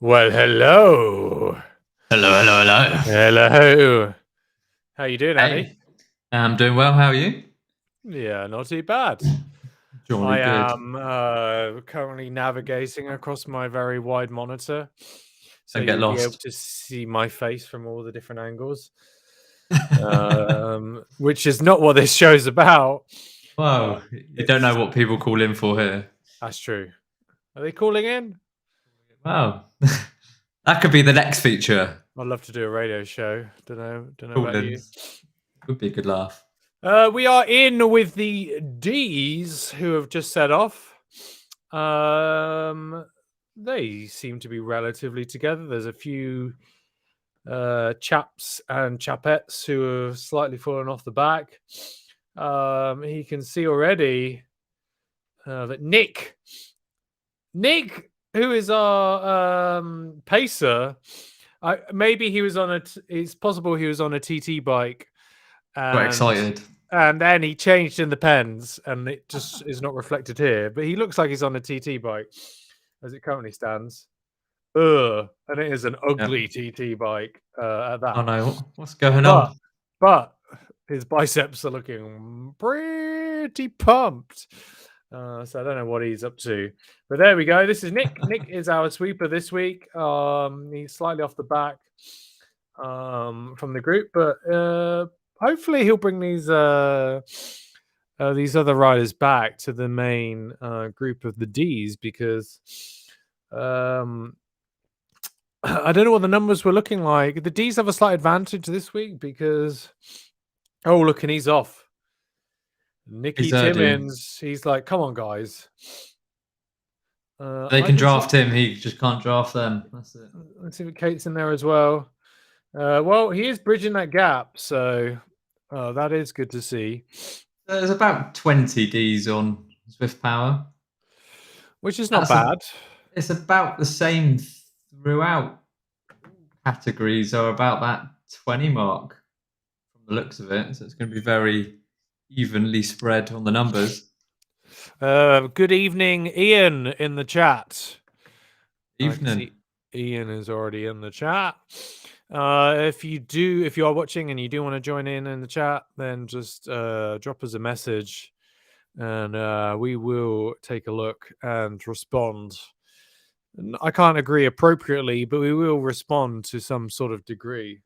Well, hello. Hello, hello, hello. Hello. How you doing, Andy? Hey, I'm doing well. How are you? Yeah, not too bad. Jolly I good. am currently navigating across my very wide monitor, so Don't get you'll be able lost. to see my face from all the different angles, which is not what this show's about. Whoa, you don't It's know what people call in for here. That's true. Are they calling in? Wow, that could be the next feature. I'd love to do a radio show. Don't know Call about you. ins. Would be a good laugh. We are in with the D's who have just set off. They seem to be relatively together. There's a few chaps and chapettes who have slightly fallen off the back. He can see already that Nick, who is our pacer, maybe he was on it's possible he was on a TT bike. Got excited. And then he changed in the pens, and it just is not reflected here. But he looks like he's on a TT bike as it currently stands. Ugh, and it is an ugly TT bike at that. Oh no, what's going But on? but his biceps are looking pretty pumped. So I don't know what he's up to. But there we go. This is Nick. Nick is our sweeper this week. He's slightly off the back from the group, but hopefully he'll bring these other riders back to the main group of the D's, because I don't know what the numbers were looking like. The D's have a slight advantage this week because look, and he's off. Nicky Timmins, he's like, come on, guys. They can draft him. He just can't draft them. That's it. Let's see if Kate's in there as well. Well, he is bridging that gap, so that is good to see. There's about 20 Ds on Swift Power, which is not bad. It's about the same throughout. Categories are about that 20 mark from the looks of it, so it's going to be very evenly spread on the numbers. Good evening, Ian, in the chat. Evening. Ian is already in the chat. If you are watching and you do want to join in the chat, then just drop us a message, and we will take a look and respond. I can't agree appropriately, but we will respond to some sort of degree.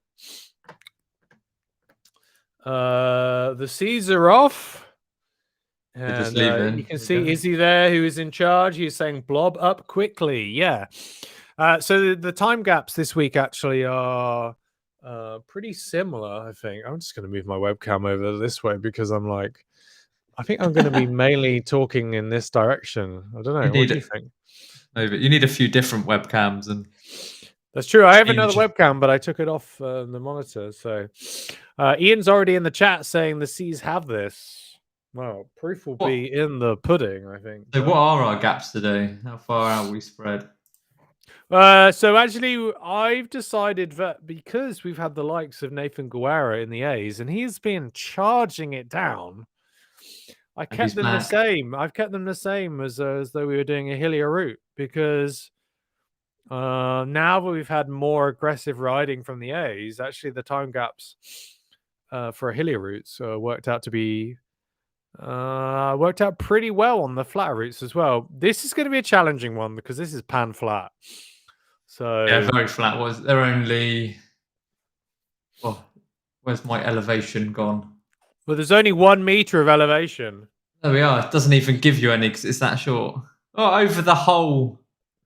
The C's are off. And just leaving. You can see Izzy there, who is in charge. He's saying blob up quickly. Yeah. So the time gaps this week actually are pretty similar, I think. I'm just going to move my webcam over this way because I think I'm going to be mainly talking in this direction. I don't know. What do you think? Maybe you need a few different webcams, and that's true. I have another webcam, but I took it off the monitor. So Ian's already in the chat saying the C's have this. Well, proof will be in the pudding, I think. So what are our gaps today? How far out we spread? So actually, I've decided that because we've had the likes of Nathan Guerra in the A's, and he's been charging it down, I kept them the same. I've kept them the same as though we were doing a hillier route, because now that we've had more aggressive riding from the A's, actually the time gaps for a hillier routes worked out pretty well on the flat routes as well. This is going to be a challenging one because this is pan flat. So yeah, very flat. They're only. Oh, where's my elevation gone? Well, there's only 1 meter of elevation. There we are. It doesn't even give you any because it's that short. Oh, over the whole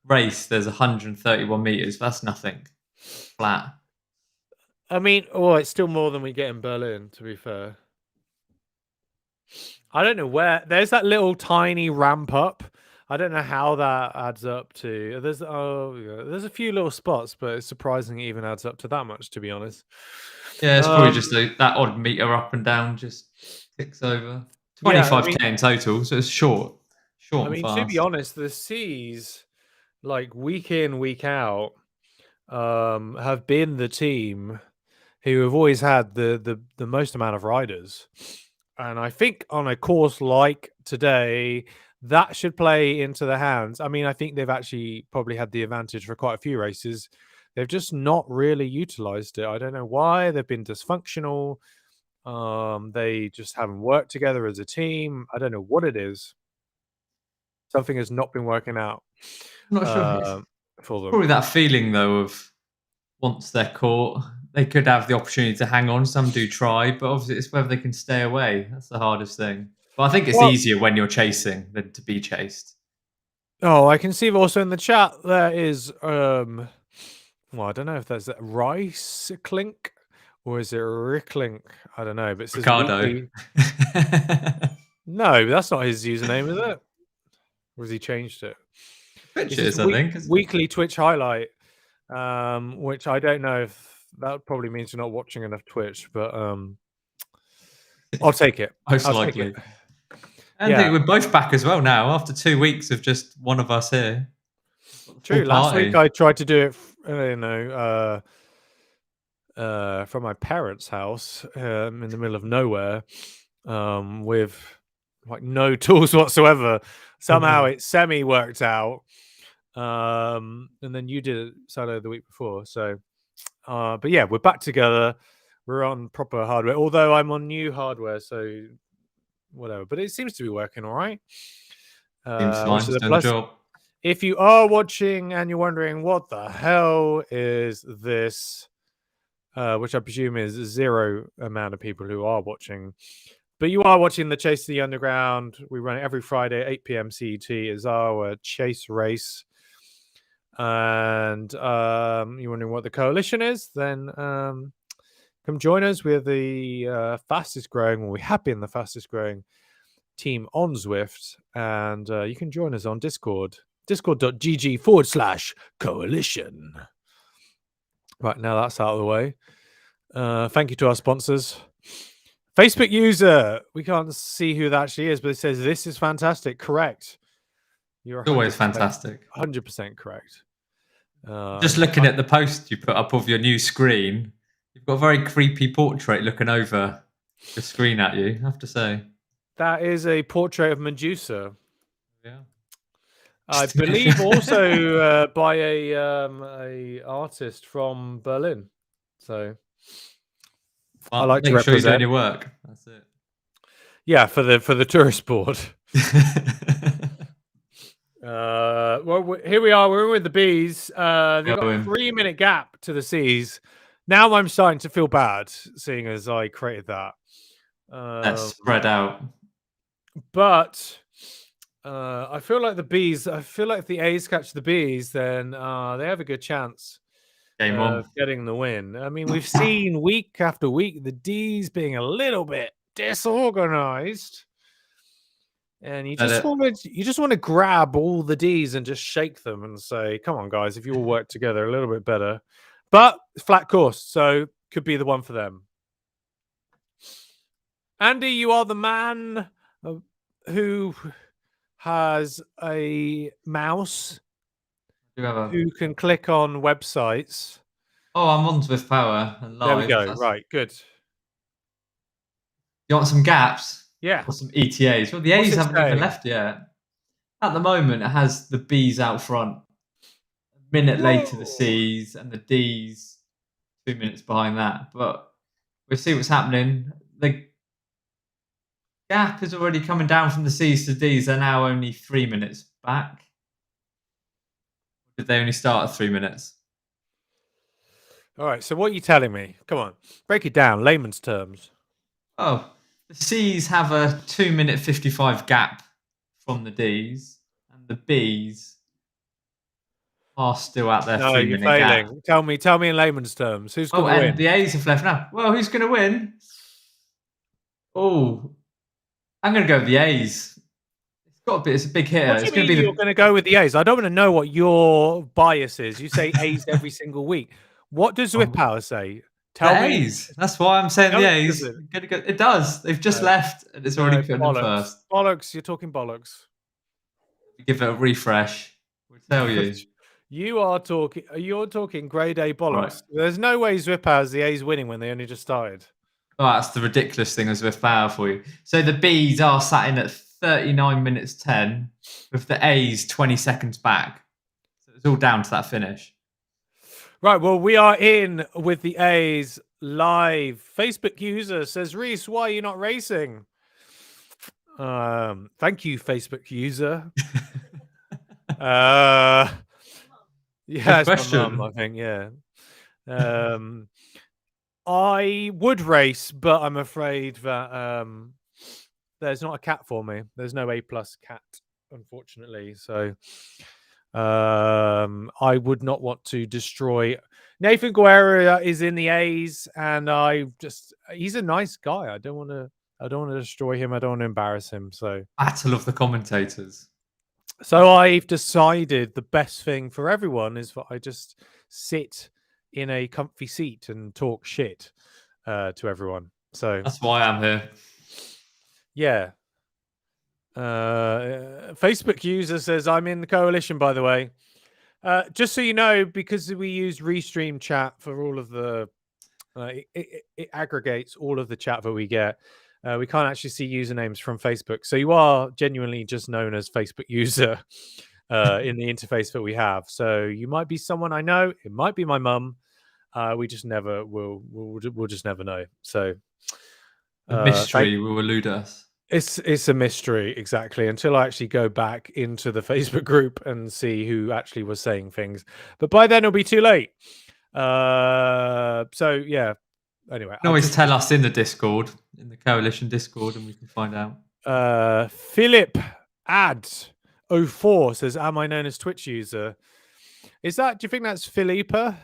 race, there's 131 meters. That's nothing. Flat. I mean, it's still more than we get in Berlin, to be fair. I don't know where. There's that little tiny ramp up. I don't know how that adds up to. There's a few little spots, but it's surprising it even adds up to that much, to be honest. Yeah, it's probably just that odd meter up and down just ticks over. 25k in total, so it's short. I mean, to be honest, the C's, like week in, week out, have been the team who have always had the most amount of riders. And I think on a course like today, that should play into the hands. I mean, I think they've actually probably had the advantage for quite a few races. They've just not really utilized it. I don't know why. They've been dysfunctional. They just haven't worked together as a team. I don't know what it is. Something has not been working out I'm not sure. for them. Probably that feeling though of once they're caught, they could have the opportunity to hang on. Some do try, but obviously it's whether they can stay away. That's the hardest thing. But I think it's easier when you're chasing than to be chased. Oh, I can see also in the chat there is well, I don't know if there's a Rice Clink or is it Ricklink? I don't know, but it says Ricardo. weekly. No, that's not his username, is it? Or has he changed it? Pictures, I think. Weekly Twitch highlight, which I don't know if that probably means you're not watching enough Twitch, but I'll take it. Most likely. And I think we're both back as well now after 2 weeks of just one of us here. True. Last week I tried to do it, from my parents' house in the middle of nowhere, with like no tools whatsoever. Somehow it semi worked out, and then you did it Saturday the week before. So, but yeah, we're back together. We're on proper hardware, although I'm on new hardware, so whatever. But it seems to be working all right. Seems fine. Just doing the job. If you are watching and you're wondering what the hell is this, which I presume is zero amount of people who are watching, but you are watching the Chase of the Underground. We run it every Friday, 8 p.m. CET is our chase race. And you're wondering what the coalition is, then come join us. We're the fastest growing, or we have been the fastest growing team on Zwift. And you can join us on Discord, discord.gg/coalition. Right, now that's out of the way. Thank you to our sponsors. Facebook user, we can't see who that actually is, but it says this is fantastic. Correct. You're always fantastic. 100% correct. Just looking at the post you put up of your new screen, you've got a very creepy portrait looking over the screen at you, I have to say. That is a portrait of Medusa. Yeah. I believe also by a artist from Berlin. So well, I like to represent. Make sure you're doing your work. That's it. Yeah, for the tourist board. Well, here we are. We're with the bees. They've got a 3-minute gap to the C's. Now I'm starting to feel bad, seeing as I created that. Let's spread out. But I feel like the bees. I feel like if the A's catch the bees, then they have a good chance of getting the win. I mean, we've seen week after week the D's being a little bit disorganized. And you just want to grab all the D's and just shake them and say, "Come on, guys! If you all work together a little bit better." But flat course, so could be the one for them. Andy, you are the man who has a mouse who can click on websites. Oh, I'm on Zwift Power and live. There we go. Right, good. You want some gaps? Yeah. Or some ETAs. Well, the A's haven't even left yet. At the moment, it has the B's out front. A minute later, the C's, and the D's 2 minutes behind that. But we'll see what's happening. The gap is already coming down from the C's to D's. They're now only 3 minutes back. Did they only start at 3 minutes? All right, so what are you telling me? Come on, break it down, layman's terms. Oh, the C's have a 2 minute 55 gap from the D's, and the B's are still at their 3 minute gap. Tell me in layman's terms, who's going to win? And the A's have left now. Well, who's going to win? Oh, I'm going to go with the A's. It's a big hitter. What do you mean you're going to go with the A's? I don't want to know what your bias is. You say A's every single week. What does Zwift Power say? Tell me. A's. That's why I'm saying the A's. It does. They've just left, and it's already put them first. Bollocks. You're talking bollocks. Give it a refresh. We'll tell you. You're talking grade A bollocks. Right. There's no way Zwift Power has the A's winning when they only just started. Oh, that's the ridiculous thing of Zwift Power for you. So the B's are sat in at 39 minutes 10 with the A's 20 seconds back. So it's all down to that finish. Right, well, we are in with the A's live. Facebook user says, Reese, why are you not racing? Thank you, Facebook user. Yeah, it's my mum, I think, yeah. I would race, but I'm afraid that there's not a cat for me. There's no A+ cat, unfortunately. So I would not want to destroy. Nathan Guerra is in the A's, and he's a nice guy. I don't want to destroy him. I don't want to embarrass him. So battle of the commentators. So I've decided the best thing for everyone is that I just sit in a comfy seat and talk shit to everyone. So that's why I'm here. Yeah. Facebook user says, I'm in the coalition, by the way. Just so you know, because we use Restream chat for all of the... it aggregates all of the chat that we get. We can't actually see usernames from Facebook. So you are genuinely just known as Facebook user in the interface that we have. So you might be someone I know. It might be my mum. We just never will. We'll just never know. So the mystery will elude us. It's a mystery, exactly, until I actually go back into the Facebook group and see who actually was saying things. But by then it'll be too late. So yeah. Anyway, you can always tell us in the Discord, in the coalition Discord, and we can find out. Philip Ad04 says, "Am I known as Twitch user?" Is that? Do you think that's Philippa?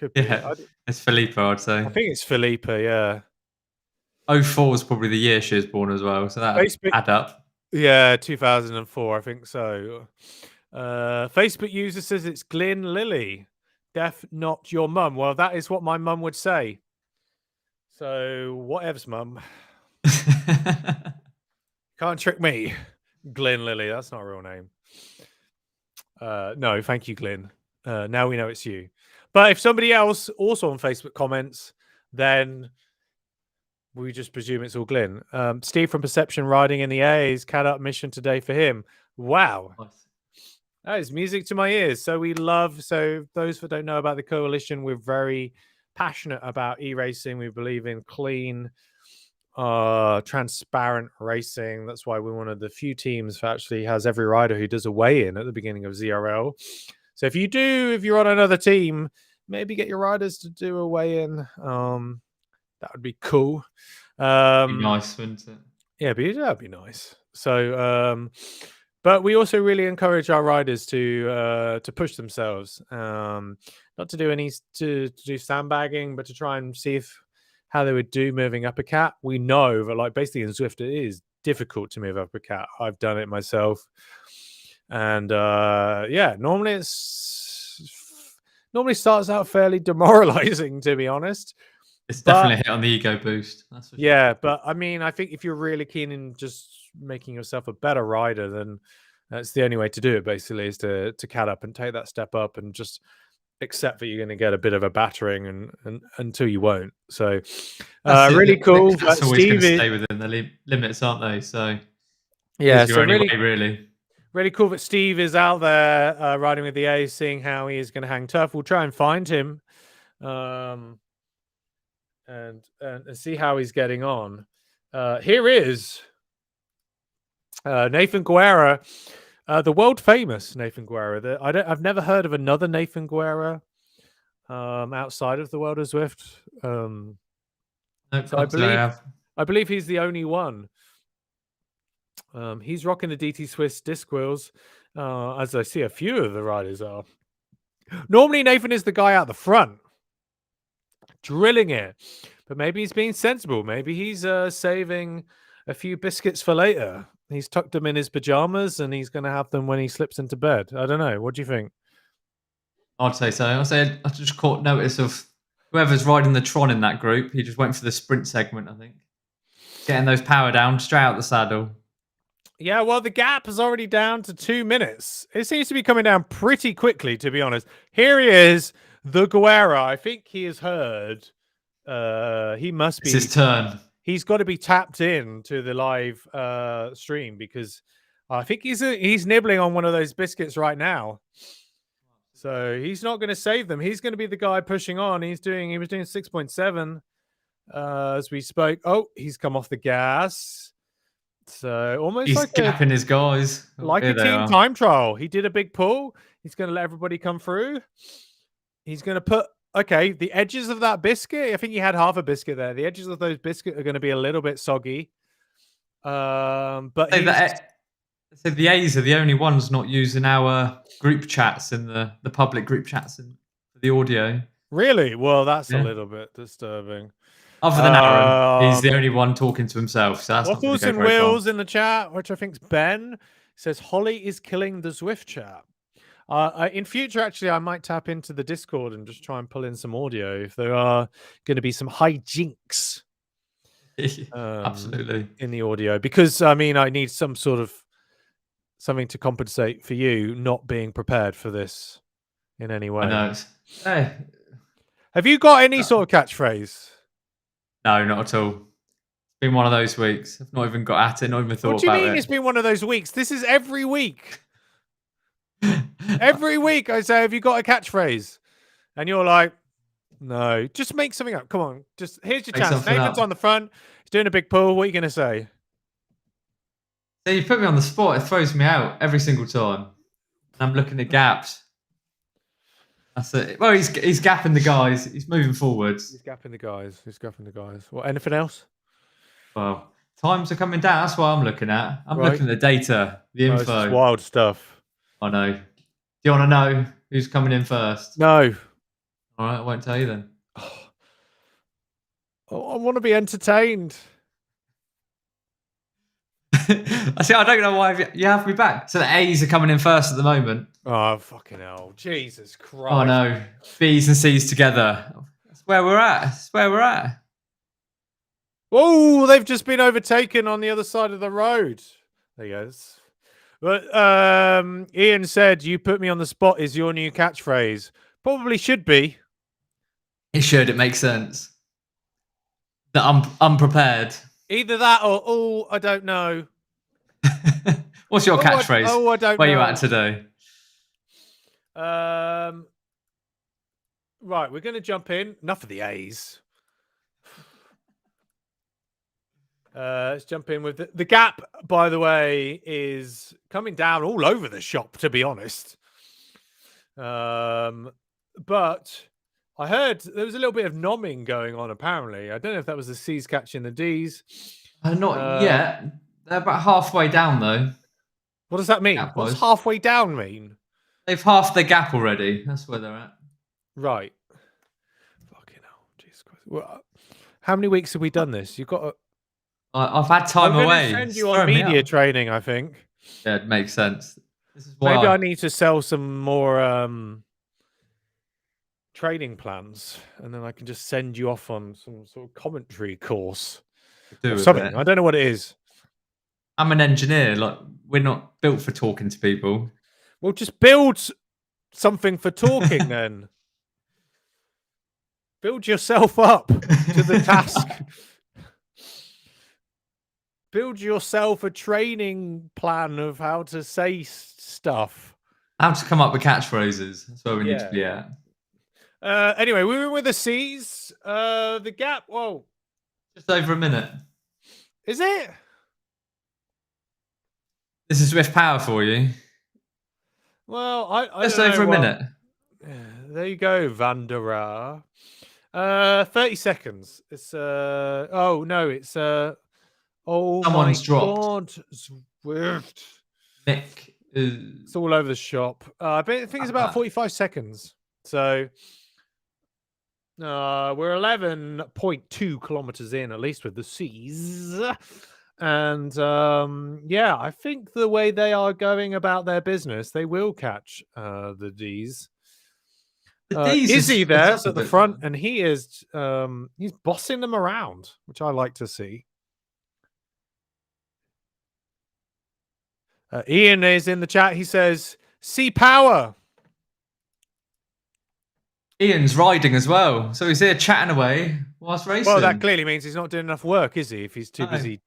Could be. Yeah, it's Philippa, I'd say. I think it's Philippa. Yeah. 04 is probably the year she was born as well, so that add up. Yeah, 2004, I think so. Facebook user says it's Glyn Lilly. Def not your mum. Well, that is what my mum would say. So, whatevs, mum. Can't trick me. Glyn Lilly, that's not a real name. No, thank you, Glyn. Now we know it's you. But if somebody else also on Facebook comments, then we just presume it's all Glyn. Steve from Perception riding in the A's. Cat up mission today for him. Wow. Nice. That is music to my ears. So those that don't know about the coalition, we're very passionate about e-racing. We believe in clean, transparent racing. That's why we're one of the few teams that actually has every rider who does a weigh-in at the beginning of ZRL. So if you're on another team, maybe get your riders to do a weigh-in. That would be cool. Be nice, wouldn't it? Yeah, that'd be nice. So, but we also really encourage our riders to push themselves, not to do sandbagging, but to try and see how they would do moving up a cat. We know that, like, basically in Zwift, it is difficult to move up a cat. I've done it myself, and normally starts out fairly demoralizing, to be honest. It's definitely a hit on the ego boost. That's for sure. Yeah, but I mean, I think if you're really keen in just making yourself a better rider, then that's the only way to do it, basically, is to cat up and take that step up and just accept that you're going to get a bit of a battering and until you won't. So really cool. That's always going to stay within the limits, aren't they? So yeah, so really cool that Steve is out there riding with the A's, seeing how he is going to hang tough. We'll try and find him. And see how he's getting on. Here is Nathan Guerra, the world famous Nathan Guerra. I've never heard of another Nathan Guerra outside of the world of Zwift. So I believe he's the only one. He's rocking the DT Swiss disc wheels, as I see a few of the riders are. Normally, Nathan is the guy out the front, drilling it, but maybe he's being sensible. Maybe he's saving a few biscuits for later. He's tucked them in his pajamas and he's going to have them when he slips into bed. I don't know. What do you think? I'd say so. I just caught notice of whoever's riding the Tron in that group. He just went for the sprint segment, I think. Getting those power down straight out the saddle. Yeah, well, the gap is already down to 2 minutes. It seems to be coming down pretty quickly, to be honest. Here he is, the Guerra. I think he has heard. He must be. It's his turn. he's got to be tapped in to the live stream because I think he's nibbling on one of those biscuits right now. So he's not going to save them. He's going to be the guy pushing on. He was doing 6.7 as we spoke. Oh, he's come off the gas. So almost He's like gapping his guys. like a team time trial. He did a big pull. He's going to let everybody come through. He's going to put the edges of that biscuit. I think he had half a biscuit there. The edges of those biscuits are going to be a little bit soggy. But so the A's are the only ones not using our group chats and the public group chats and the audio. Really? Well, that's a little bit disturbing. Other than Aaron, he's the only one talking to himself. So that's Waffles and Wills in the chat, which I think's Ben, says Holly is killing the Zwift chat. In future, actually, I might tap into the Discord and just try and pull in some audio if there are going to be some hijinks. Absolutely. In the audio, because I need some sort of something to compensate for you not being prepared for this in any way. I know. Hey. Have you got any sort of catchphrase? No, not at all. It's been one of those weeks. I've not even got at it, not even thought about it. What do you mean it's been one of those weeks? This is every week. Every week I say, have you got a catchphrase? And you're like, no, just make something up. Come on, just here's your chance. Nathan's on the front. He's doing a big pull. What are you going to say? So you put me on the spot. It throws me out every single time. I'm looking at gaps. That's it. Well, he's gapping the guys. He's moving forwards. He's gapping the guys. What? Anything else? Well, times are coming down. That's what I'm looking at. I'm looking at the data, the info. It's wild stuff. I know. Do you want to know who's coming in first? No. All right, I won't tell you then. Oh, I want to be entertained. I see. I don't know why you have me back. So the A's are coming in first at the moment. Oh, fucking hell. Jesus Christ. Oh, no. B's and C's together. That's where we're at. Oh, they've just been overtaken on the other side of the road. There you go. But Ian said, you put me on the spot is your new catchphrase. Probably should be. It should. It makes sense. That I'm unprepared. Either that or, oh, I don't know. What's your catchphrase? I don't know. Where are you at today? Right, we're going to jump in. Enough of the A's. Let's jump in with the gap, by the way, is coming down all over the shop, to be honest. But I heard there was a little bit of nomming going on, apparently. I don't know if that was the C's catching the D's. Not yet. They're about halfway down, though. What does that mean? What's halfway down mean? They've halved the gap already. That's where they're at. Right. Fucking hell. Jesus Christ. Well, how many weeks have we done this? You've got to... I've had time away. I'm going to send you on media training, I think. Yeah, it makes sense. This is why maybe I need to sell some more training plans, and then I can just send you off on some sort of commentary course. Or something. I don't know what it is. I'm an engineer. Like, we're not built for talking to people. Well, just build something for talking then. Build yourself up to the task. Build yourself a training plan of how to say stuff. How to come up with catchphrases. That's where we need to be at. Anyway, we were with the C's. The gap, whoa. Just over a minute. Is it? This is Swift Power for you. Well, I just over a minute. There you go, Vandera. 30 seconds. It's oh no, it's oh someone's my dropped. God, Swift. Nick is... It's all over the shop. I think it's about 45 seconds. So we're 11.2 kilometers in, at least with the C's. And yeah, I think the way they are going about their business, they will catch the D's. Izzy there's at the front, and he is he's bossing them around, which I like to see. Ian is in the chat. He says, "C power." Ian's riding as well, so he's here chatting away whilst racing. Well, that clearly means he's not doing enough work, is he? If he's too No. busy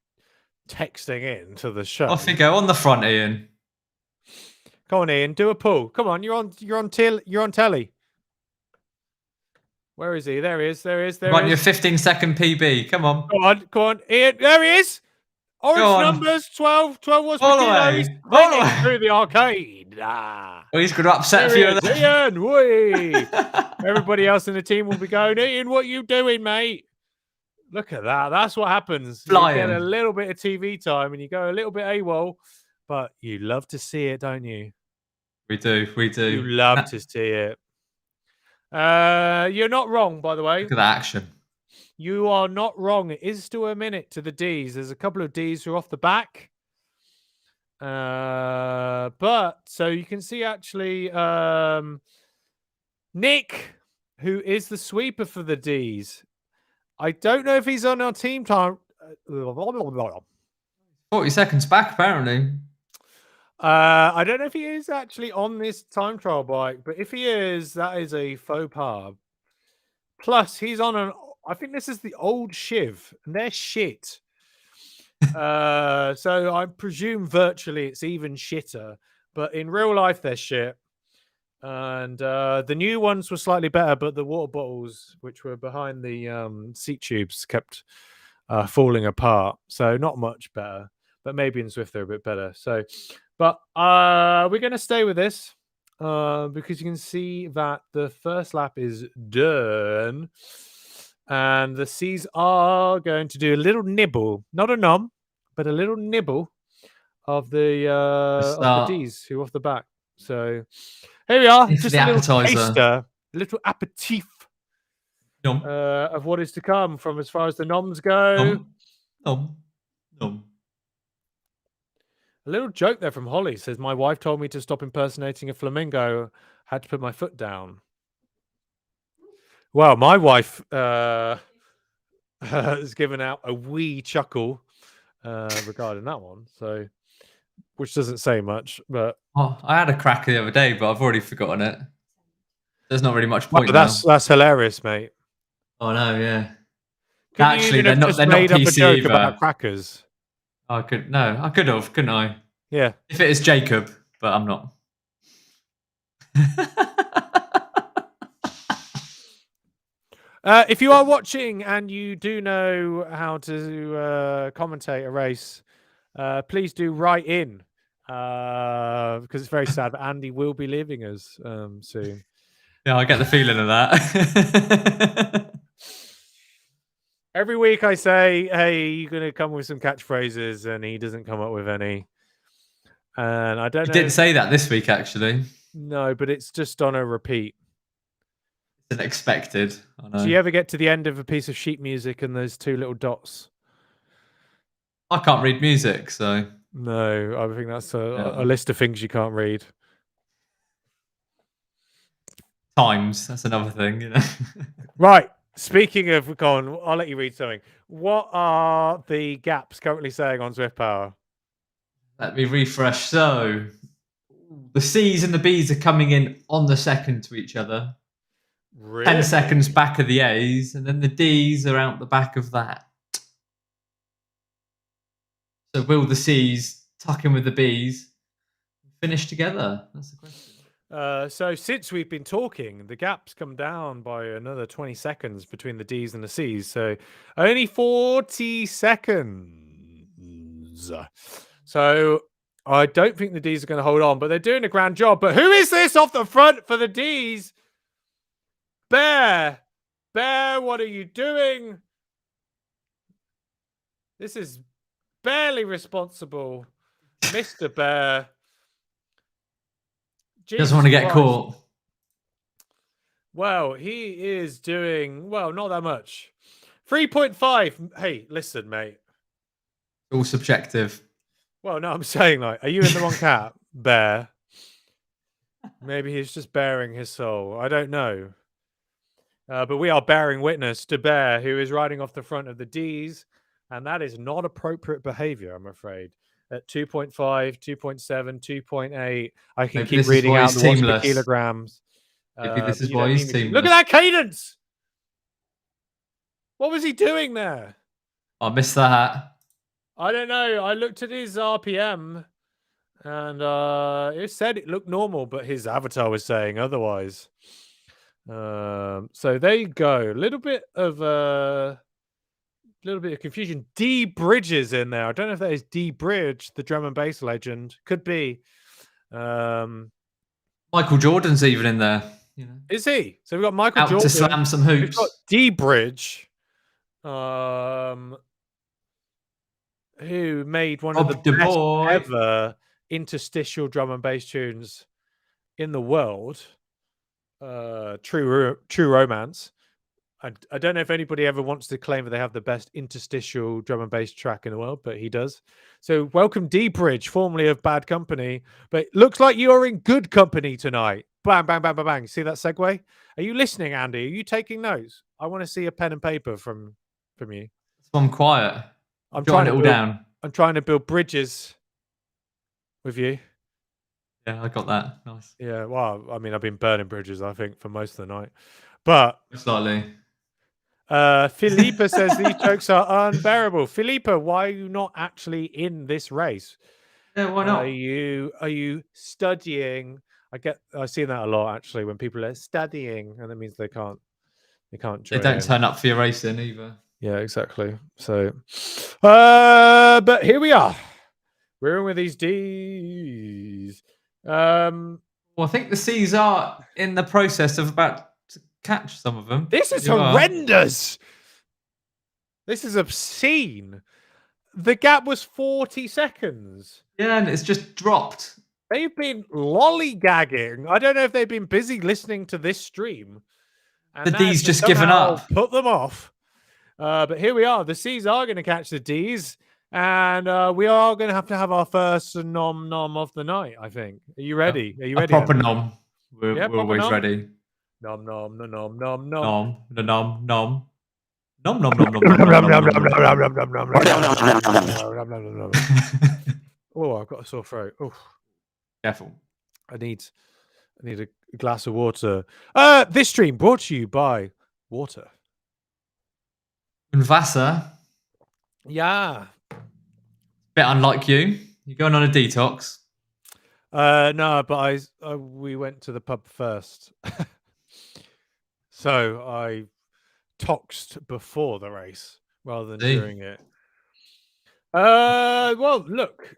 texting in to the show. Off you go on the front, Ian. Come on, Ian, do a pull. Come on, you're on telly. Where is he? There he is. There he is. There Run he your is. 15-second PB. Come on. Come on, Ian. There he is. Orange numbers, 12 was All the Makino. way. He's All the running way. through the arcade. Ah. Well, he's going to upset a There few he of is, them. Ian, whee. Everybody else in the team will be going, Ian, what you doing, mate? Look at that. That's what happens. Flying. You get a little bit of TV time and you go a little bit AWOL, but you love to see it, don't you? We do. You love to see it. You're not wrong, by the way. Look at that action. You are not wrong. It is still a minute to the Ds. There's a couple of Ds who are off the back. But so you can see actually Nick, who is the sweeper for the Ds. I don't know if he's on our team time. 40 seconds back, apparently. I don't know if he is actually on this time trial bike, but if he is, that is a faux pas. Plus, he's on an. I think this is the old Shiv, and they're shit. So I presume virtually it's even shitter, but in real life they're shit. And the new ones were slightly better, but the water bottles, which were behind the seat tubes, kept falling apart. So not much better, but maybe in Zwift they're a bit better. So, but we're going to stay with this because you can see that the first lap is done. And the C's are going to do a little nibble, not a nom, but a little nibble of the D's who are off the back. So here we are, just a little taster, a little aperitif of what is to come from as far as the noms go. Nom. A little joke there from Holly says, my wife told me to stop impersonating a flamingo. Had to put my foot down. Well, my wife has given out a wee chuckle regarding that one, so which doesn't say much. But I had a crack the other day, but I've already forgotten it. There's not really much point. That's hilarious, mate. Oh no, yeah. Actually, they're not PC either. About crackers. I could have, couldn't I? Yeah. If it is Jacob, but I'm not. If you are watching and you do know how to commentate a race, please do write in because it's very sad that Andy will be leaving us soon. Yeah, I get the feeling of that. Every week I say, hey, you're going to come with some catchphrases, and he doesn't come up with any. And I don't know. He didn't say that this week, actually. No, but it's just on a repeat. It's unexpected. I know. Do you ever get to the end of a piece of sheet music and there's two little dots? I can't read music, so... No, I think that's a list of things you can't read. Times, that's another thing, you know. Right. Speaking of, go on, I'll let you read something. What are the gaps currently saying on Zwift Power? Let me refresh. So, the C's and the B's are coming in on the second to each other. Really? 10 seconds back of the A's, and then the D's are out the back of that. So will the C's tuck in with the B's and finish together? That's the question. So since we've been talking, the gap's come down by another 20 seconds between the D's and the C's. So only 40 seconds. So I don't think the D's are going to hold on, but they're doing a grand job. But who is this off the front for the D's? Bear, what are you doing? This is barely responsible, Mr. Bear. Doesn't want to get caught. Well, he is doing, well, not that much. 3.5. Hey, listen, mate. All subjective. Well, no, I'm saying, like, are you in the wrong cat, Bear? Maybe he's just bearing his soul. I don't know. But we are bearing witness to Bear, who is riding off the front of the D's. And that is not appropriate behavior, I'm afraid. At 2.5, 2.7, 2.8. I can keep reading out the watts per kilograms. Maybe this is why he's teamless. Look at that cadence! What was he doing there? I missed that. I don't know. I looked at his RPM and it said it looked normal, but his avatar was saying otherwise. So there you go. A little bit of confusion. D Bridges in there. I don't know if that is D Bridge, the drum and bass legend. Could be. Michael Jordan's even in there. You know, Is he? So we've got Michael out Jordan. to slam some We've hoops. got D Bridge, who made one of the Rob best DuBois. ever interstitial drum and bass tunes in the world. True Romance. I don't know if anybody ever wants to claim that they have the best interstitial drum and bass track in the world, but he does. So welcome D Bridge, formerly of Bad Company, but looks like you're in good company tonight. Bang, bang, bang, bang, bang. See that segue? Are you listening, Andy? Are you taking notes? I want to see a pen and paper from you. So I'm quiet. I'm jotting trying it all down. I'm trying to build bridges with you. Yeah, I got that. Nice. Yeah, well, I mean, I've been burning bridges, I think, for most of the night. But Slightly. Philippa says these jokes are unbearable. Philippa, why are you not actually in this race? Yeah, why not? Are you studying? I see that a lot actually when people are studying, and that means they can't join. They don't turn up for your racing either. Yeah, exactly. So, but here we are. We're in with these D's. Well, I think the C's are in the process of about to catch some of them. This is horrendous. This is obscene. The gap was 40 seconds. Yeah, and it's just dropped. They've been lollygagging. I don't know if they've been busy listening to this stream. And the D's just given up. Put them off. But here we are. The C's are going to catch the D's. And we are going to have our first nom of the night, I think. Are you ready? Are you ready? A proper nom. We're always ready. Nom. Nom, the nom. Nom, nom, nom, nom, nom, nom. Oh, I've got a sore throat. Oh, careful. I need a glass of water. This stream brought to you by water. And Wasser. Yeah. Bit unlike you. You're going on a detox. No, but we went to the pub first. So I toxed before the race rather than during it. Well, look.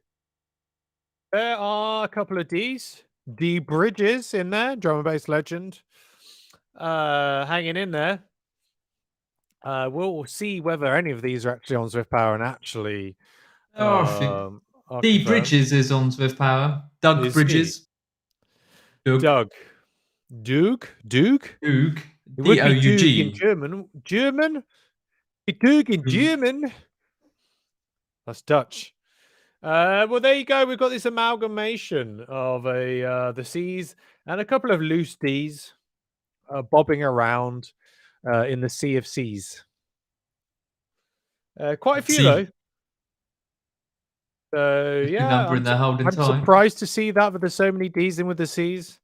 There are a couple of D's. D Bridges in there, drum and bass legend. Hanging in there. We'll see whether any of these are actually on Zwift Power and actually. D Bridges is on Zwift Power. Doug Bridges. Doug. Doug. It would be Doug in German. Doug in German. That's Dutch. Well, there you go. We've got this amalgamation of the C's and a couple of loose D's bobbing around in the sea of C's. Quite a few though. So yeah, I'm surprised to see that, but there's so many D's in with the C's.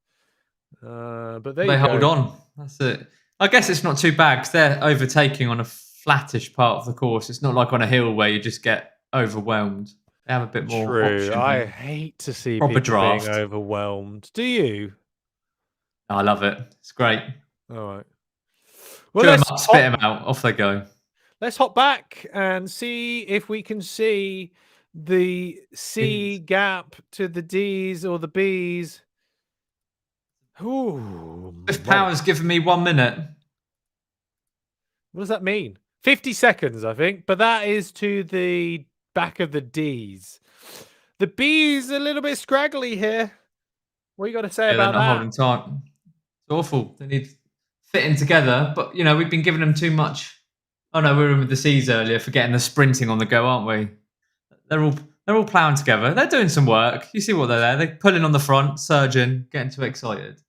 But they hold on. That's it. I guess it's not too bad because they're overtaking on a flattish part of the course. It's not like on a hill where you just get overwhelmed. They have a bit more. True. I hate to see people being overwhelmed. Do you? I love it. It's great. All right. Well, let's spit them out. Off they go. Let's hop back and see if we can see the C gap to the D's or the B's. Ooh. Zwift Power's given me 1 minute. What does that mean? 50 seconds, I think. But that is to the back of the D's. The B's a little bit scraggly here. What you got to say about that? They're not holding tight. It's awful. They need fitting together. But, you know, we've been giving them too much. Oh, no, we were in with the C's earlier for getting the sprinting on the go, aren't we? They're all ploughing together. They're doing some work. You see what they're there. They're pulling on the front, surging, getting too excited.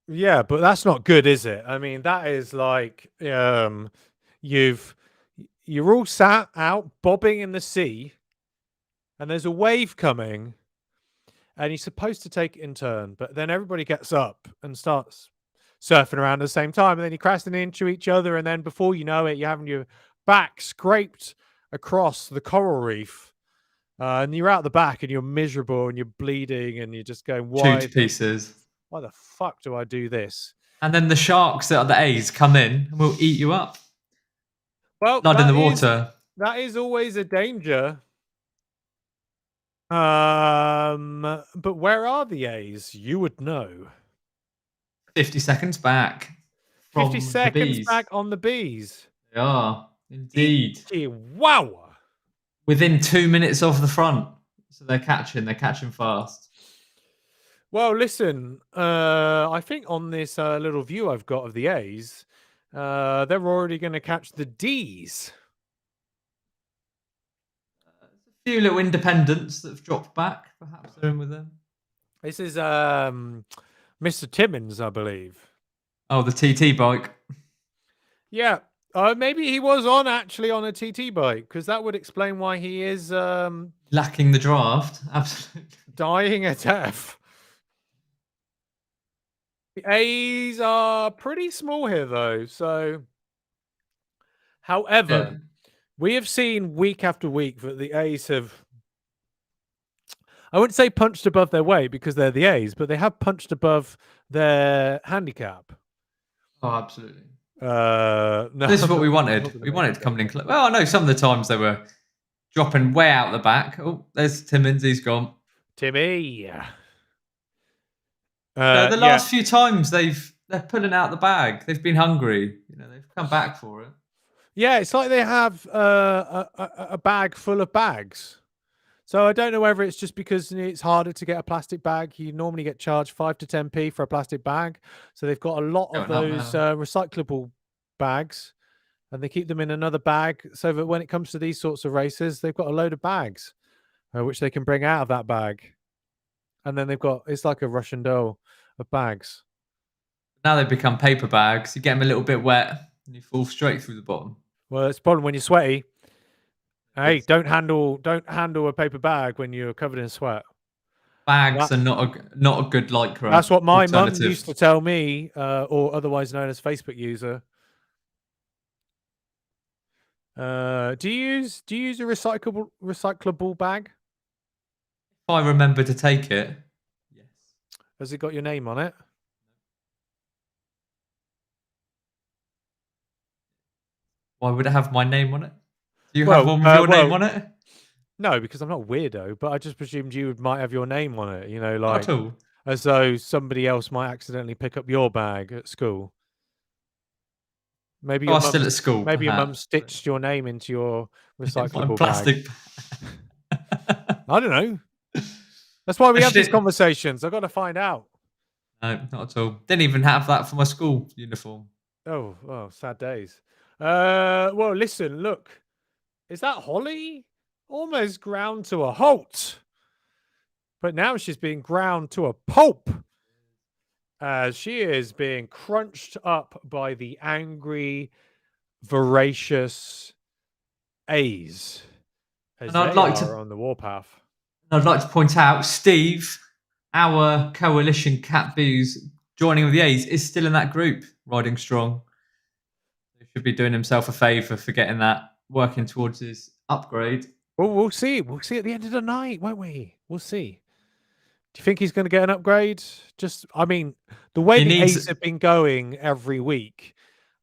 Yeah, but that's not good, is it? I mean, that is like you're all sat out bobbing in the sea, and there's a wave coming, and you're supposed to take it in turn, but then everybody gets up and starts surfing around at the same time, and then you're crashing into each other, and then before you know it, you're having your back scraped across the coral reef, and you're out the back and you're miserable and you're bleeding and you're just going, Chewed to pieces. why the fuck do I do this? And then the sharks that are the A's come in and will eat you up. Well, Blood in the water. That is always a danger. But where are the A's? You would know. 50 seconds back. 50 seconds back on the bees. They are, indeed. Wow. Within 2 minutes off the front. So they're catching fast. Well, listen, I think on this little view I've got of the A's, they're already going to catch the D's. A few little independents that have dropped back. Perhaps they're in with them. This is Mr. Timmins, I believe. Oh, the TT bike. Yeah. Maybe he was actually on a TT bike, because that would explain why he is lacking the draft. Absolutely. Dying a death. The A's are pretty small here, though. So, however, we have seen week after week that the A's have, I wouldn't say punched above their weight because they're the A's, but they have punched above their handicap. Oh, absolutely. No, this is what we wanted. We wanted to come in close. Well, I know some of the times they were dropping way out the back. Oh, there's Timmins. He's gone. Timmy. The last few times they're pulling out the bag. They've been hungry. They've come back for it. Yeah, it's like they have a bag full of bags. So I don't know whether it's just because it's harder to get a plastic bag. You normally get charged 5 to 10p for a plastic bag. So they've got a lot of those recyclable bags, and they keep them in another bag so that when it comes to these sorts of races, they've got a load of bags which they can bring out of that bag. And then it's like a Russian doll of bags. Now they've become paper bags. You get them a little bit wet and you fall straight through the bottom. Well, it's a problem when you're sweaty. Hey, don't handle a paper bag when you're covered in sweat. Bags are not a good lycra. That's what my mum used to tell me, or otherwise known as Facebook user. Do you use a recyclable bag? If I remember to take it, yes. Has it got your name on it? Why would it have my name on it? Do you have one with your name on it? No, because I'm not a weirdo, but I just presumed you might have your name on it, like not at all. As though somebody else might accidentally pick up your bag at school. Maybe you're still at school. Maybe your mum stitched your name into your recyclable plastic bag. I don't know. That's why we have these conversations. I've got to find out. No, not at all. Didn't even have that for my school uniform. Oh, sad days. Well, listen, look. Is that Holly? Almost ground to a halt. But now she's being ground to a pulp. As she is being crunched up by the angry, voracious A's. And I'd like to on the warpath. I'd like to point out, Steve, our coalition Cat Boos joining with the A's, is still in that group, riding strong. He should be doing himself a favour for getting that, working towards his upgrade. Well, we'll see. We'll see at the end of the night, won't we? We'll see. Do you think he's going to get an upgrade? The way the A's have been going every week,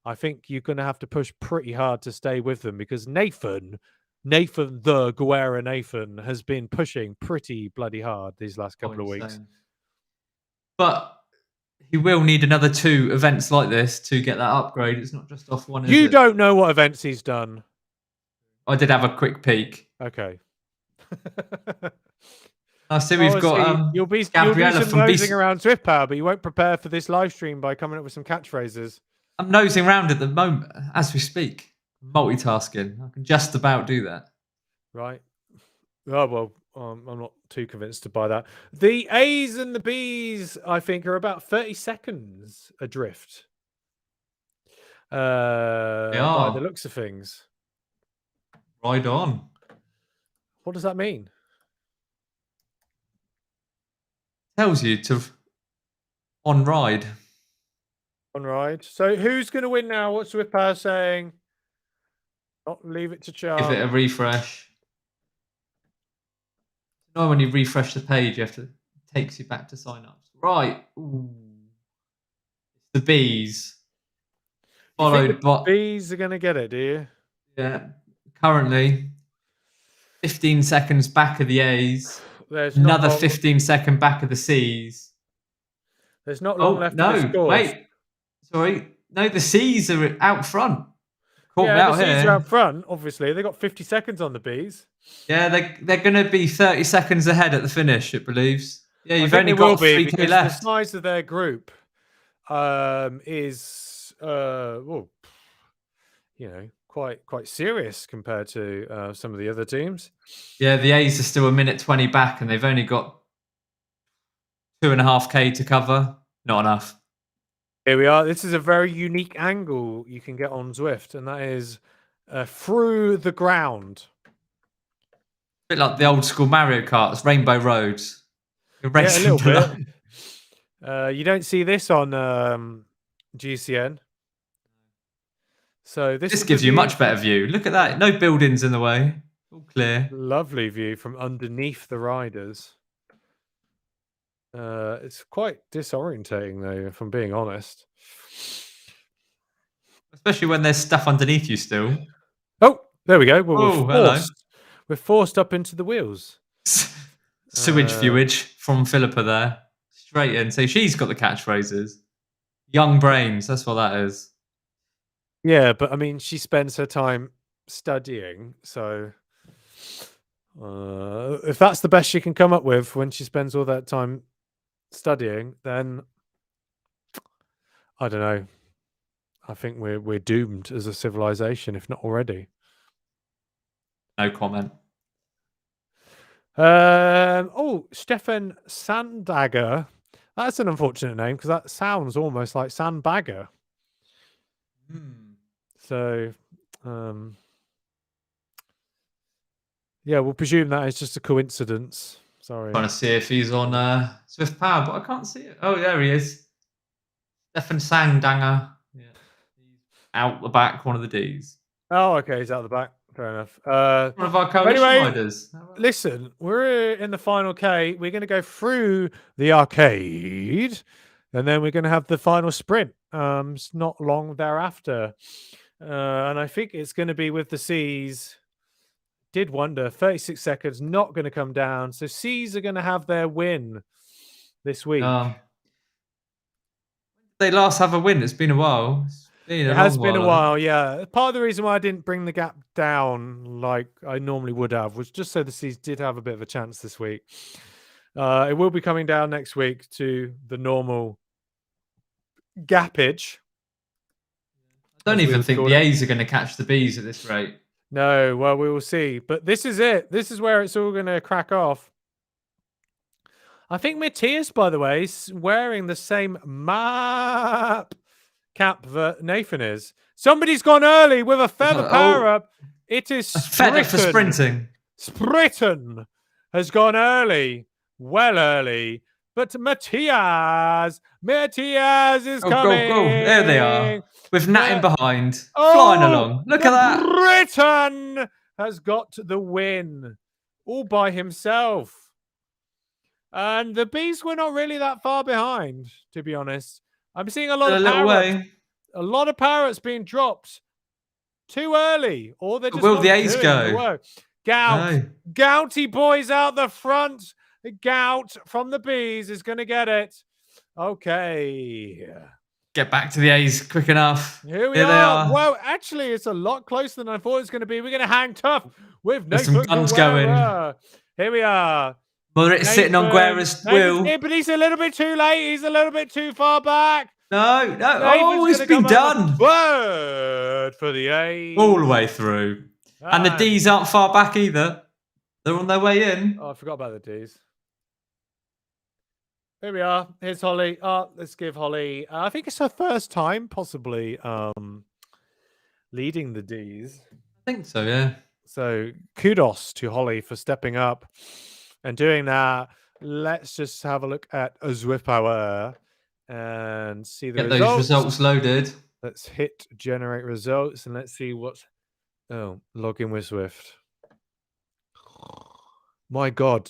I think you're going to have to push pretty hard to stay with them, because Nathan, the Guerra Nathan, has been pushing pretty bloody hard these last couple of weeks. But he will need another 2 events like this to get that upgrade. It's not just off one. You don't know what events he's done. I did have a quick peek. Okay. I see we've got you'll be Gabriella from nosing around Swift Power, but you won't prepare for this live stream by coming up with some catchphrases. I'm nosing around at the moment as we speak. Multitasking. I can just about do that. Right. Oh, well, I'm not too convinced to buy that. The A's and the B's, I think, are about 30 seconds adrift. By the looks of things. Ride on. What does that mean? Tells you to on ride. On ride. So who's going to win now? What's Swift Power saying? Not leave it to Give it a chance. refresh. No, when you refresh the page, it takes you back to sign up. Right. Ooh. The bees. You think Followed the by bees are going to get it, do you? yeah. Currently 15 seconds back of the A's. There's not Another long. 15-second back of the C's. There's not long Oh left of this no! course. Wait. Sorry. No, the C's are out front. Caught me Yeah, the out C's here. are out front. Obviously, they got 50 seconds on the bees. Yeah, they're going to be 30 seconds ahead at the finish, it believes. Yeah, you've I think only they will got be 3K because left. the size of their group is well, you know, quite serious compared to some of the other teams. Yeah, the A's are still 1:20 back, and they've only got 2.5K to cover. Not enough. Here we are. This is a very unique angle you can get on Zwift, and that is through the ground. A bit like the old school Mario Karts, Rainbow Roads. You're Yeah, a racing little below. bit. You don't see this on GCN. So This gives you a much better view. Look at that. No buildings in the way. All clear. Lovely view from underneath the riders. It's quite disorientating, though, if I'm being honest. Especially when there's stuff underneath you still. Oh, there we go. Well, hello. We're forced up into the wheels. Sewage viewage from Philippa there. Straight in. So she's got the catchphrases. Young brains. That's what that is. Yeah, but I mean, she spends her time studying. So if that's the best she can come up with when she spends all that time studying, then I don't know. I think we're doomed as a civilization, if not already. No comment. Stefan Sandagger. That's an unfortunate name because that sounds almost like sandbagger. So, yeah, we'll presume that is just a coincidence. Sorry. Trying to see if he's on Zwift Power, but I can't see it. Oh, there he is. Stefan Sangdanger. Yeah. He's out the back, one of the Ds. Oh, okay, he's out the back. Fair enough. One of our coalition riders. Listen, we're in the final K. We're going to go through the arcade, and then we're going to have the final sprint. It's not long thereafter. And I think it's going to be with the C's. Did wonder, 36 seconds, not going to come down. So C's are going to have their win this week. They last have a win. It's been a while. It has been a while, yeah. Part of the reason why I didn't bring the gap down like I normally would have was just so the C's did have a bit of a chance this week. It will be coming down next week to the normal gappage. I don't even think the A's are going to catch the B's at this rate. No, well, we will see. But this is it. This is where it's all going to crack off. I think Matthias, by the way, is wearing the same map cap that Nathan is. Somebody's gone early with a feather power up. It is a feather for sprinting. Spritten has gone early, well early. But Matthias is coming. Go. There they are. With Nat in behind, flying along. Look at that. Britain has got the win all by himself. And the Bees were not really that far behind, to be honest. I'm seeing a lot of parrots being dropped too early, or they're just will the A's go? Gouty boys out the front. Gout from the Bees is going to get it. Okay. Get back to the A's quick enough. Here they are. Well, actually, it's a lot closer than I thought it was going to be. We're going to hang tough with Nathan. Some guns going. Here we are. It's sitting on Guerra's wheel. But he's a little bit too late. He's a little bit too far back. No. Oh, it's been done. Word for the A's. All the way through. And the D's aren't far back either. They're on their way in. Oh, I forgot about the D's. Here we are. Here's Holly. Let's give Holly. I think it's her first time, possibly, leading the D's. I think so, yeah. So kudos to Holly for stepping up and doing that. Let's just have a look at Zwift Power and see the results. Those results loaded. Let's hit generate results and let's see what Oh, log in with Zwift. My God,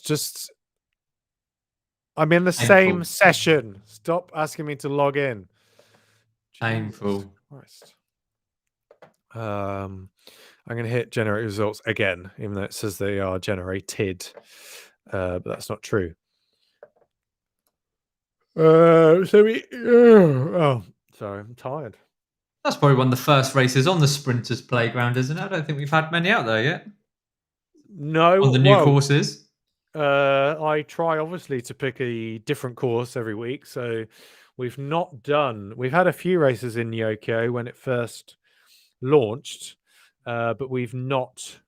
I'm in the same Painful. session. Stop asking me to log in. Jesus Painful. Christ. I'm going to hit generate results again, even though it says they are generated, but that's not true. Oh, sorry, I'm tired. That's probably one of the first races on the Sprinters Playground, isn't it? I don't think we've had many out there yet. No, On the new courses. I try obviously to pick a different course every week, so we've had a few races in Yokio when it first launched, but we've not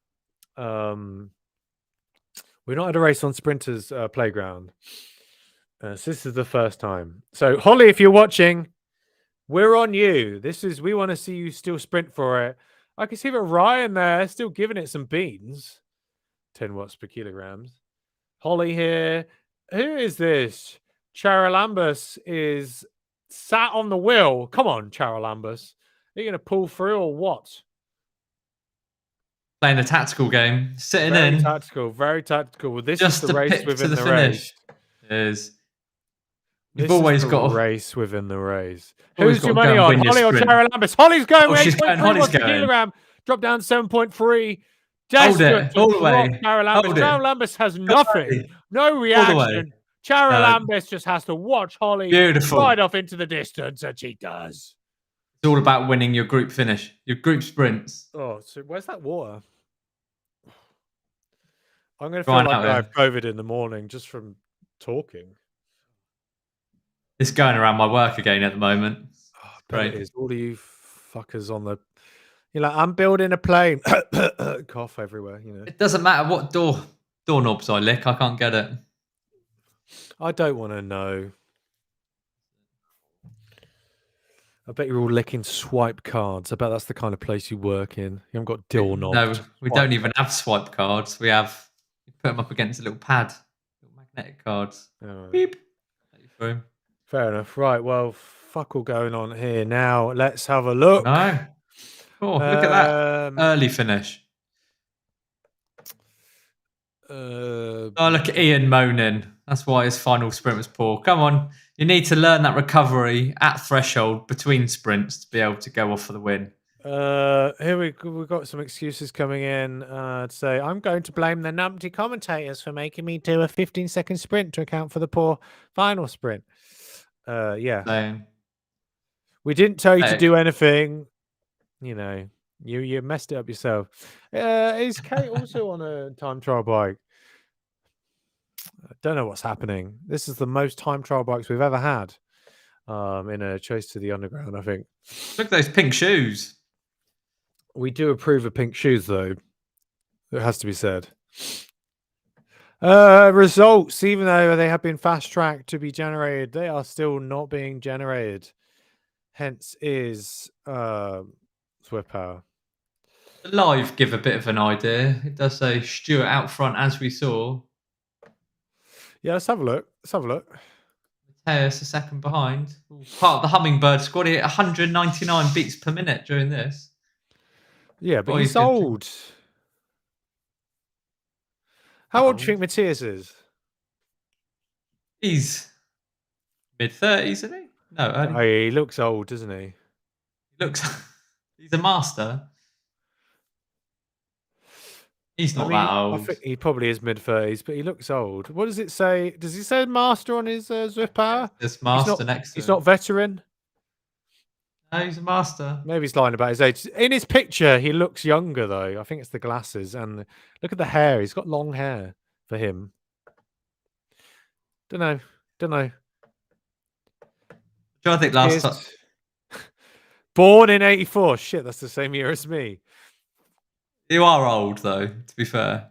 had a race on Sprinters Playground. So this is the first time. So Holly, if you're watching, we're on you. We want to see you still sprint for it. I can see that Ryan there still giving it some beans. 10 watts per kilograms. Holly here. Who is this? Charalambus is sat on the wheel. Come on, Charalambus. Are you going to pull through or what? Playing a tactical game. Sitting Very in. tactical. Very tactical. Well, this Just is the to race pick within to the race. finish. You've You've always got to race within the race. always Who's your got to money go and on? win your Holly or sprint. Charalambus? Holly's going. Oh, she's going. 8.3 Holly's watts per going. kilogram. Drop down 7.3. Hold Desperate it. to All the drop way. Charalambus. Hold it. Charalambus has nothing. No reaction. Charalambus just has to watch Holly Beautiful. ride off into the distance, and she does. It's all about winning your group finish, your group sprints. Oh, so where's that water? I'm going to feel like I have COVID in the morning just from talking. It's going around my work again at the moment. Oh, great. It is. All of you fuckers on the... You're like, I'm building a plane. Cough everywhere, you know. It doesn't matter what doorknobs I lick. I can't get it. I don't want to know. I bet you're all licking swipe cards. I bet that's the kind of place you work in. You haven't got doorknobs. No, we don't even have swipe cards. We have... You put them up against a little pad. Little magnetic cards. Oh. Beep. Fair enough. Right, well, fuck all going on here. Now, let's have a look. No. Oh, look at that. Early finish. Oh, look at Ian moaning. That's why his final sprint was poor. Come on. You need to learn that recovery at threshold between sprints to be able to go off for the win. Here we've got some excuses coming in to say, I'm going to blame the numpty commentators for making me do a 15-second sprint to account for the poor final sprint. Yeah. Same. We didn't tell you to do anything. You know, you messed it up yourself. Is Kate also on a time trial bike? I don't know what's happening. This is the most time trial bikes we've ever had in a Chase to the Underground, I think. Look at those pink shoes. We do approve of pink shoes, though. It has to be said. Results, even though they have been fast-tracked to be generated, they are still not being generated. Hence is Swift Power. Live give a bit of an idea. It does say Stuart out front, as we saw. Yeah, let's have a look. Let's have a look. Mateus a second behind. Part of the Hummingbird squad. He hit 199 beats per minute during this. Yeah, but he's old. How old do you think Mateus is? He's mid-30s, isn't he? No, he looks old, doesn't he? He looks... He's a master. He's not that old. I think he probably is mid-30s, but he looks old. What does it say? Does he say master on his Zwift Power? There's master next to him. He's not veteran? No, he's a master. Maybe he's lying about his age. In his picture, he looks younger, though. I think it's the glasses. And look at the hair. He's got long hair for him. Don't know. I think last time... Born in 84. Shit, that's the same year as me. You are old, though, to be fair.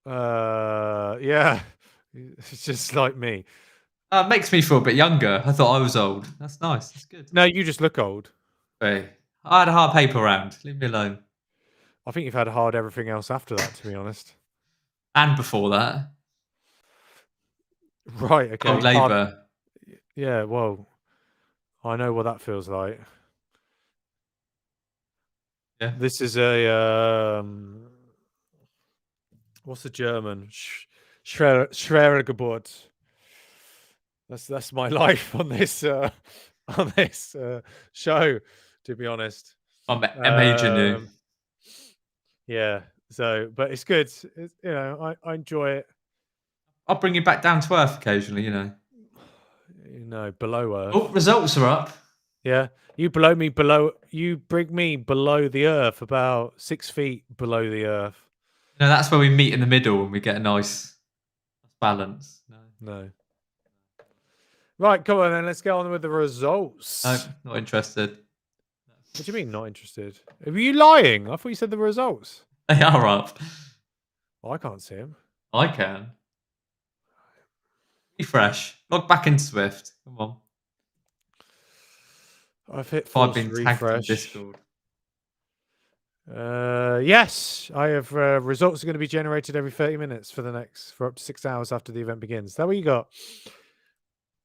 Yeah. It's just like me. It makes me feel a bit younger. I thought I was old. That's nice. That's good. No, you just look old. Hey, I had a hard paper round. Leave me alone. I think you've had hard everything else after that, to be honest. And before that. Right, okay. Old Labour. Yeah, well, I know what that feels like. Yeah. This is a what's the German? Schwergeburt. That's my life on this show, to be honest. I'm amazing you. Yeah. So, but it's good. It's, I enjoy it. I'll bring you back down to earth occasionally, Below earth. Oh, results are up. Yeah. You bring me below the earth, about 6 feet below the earth. No, that's where we meet in the middle and we get a nice balance. No. Right, come on then. Let's get on with the results. No, not interested. What do you mean not interested? Are you lying? I thought you said the results. They are up. I can't see them. I can. Refresh. Log back in Swift. Come on. I've hit I've force been tagged in refresh. Discord. Yes, I have. Results are going to be generated every 30 minutes for up to 6 hours after the event begins. Is that what you got?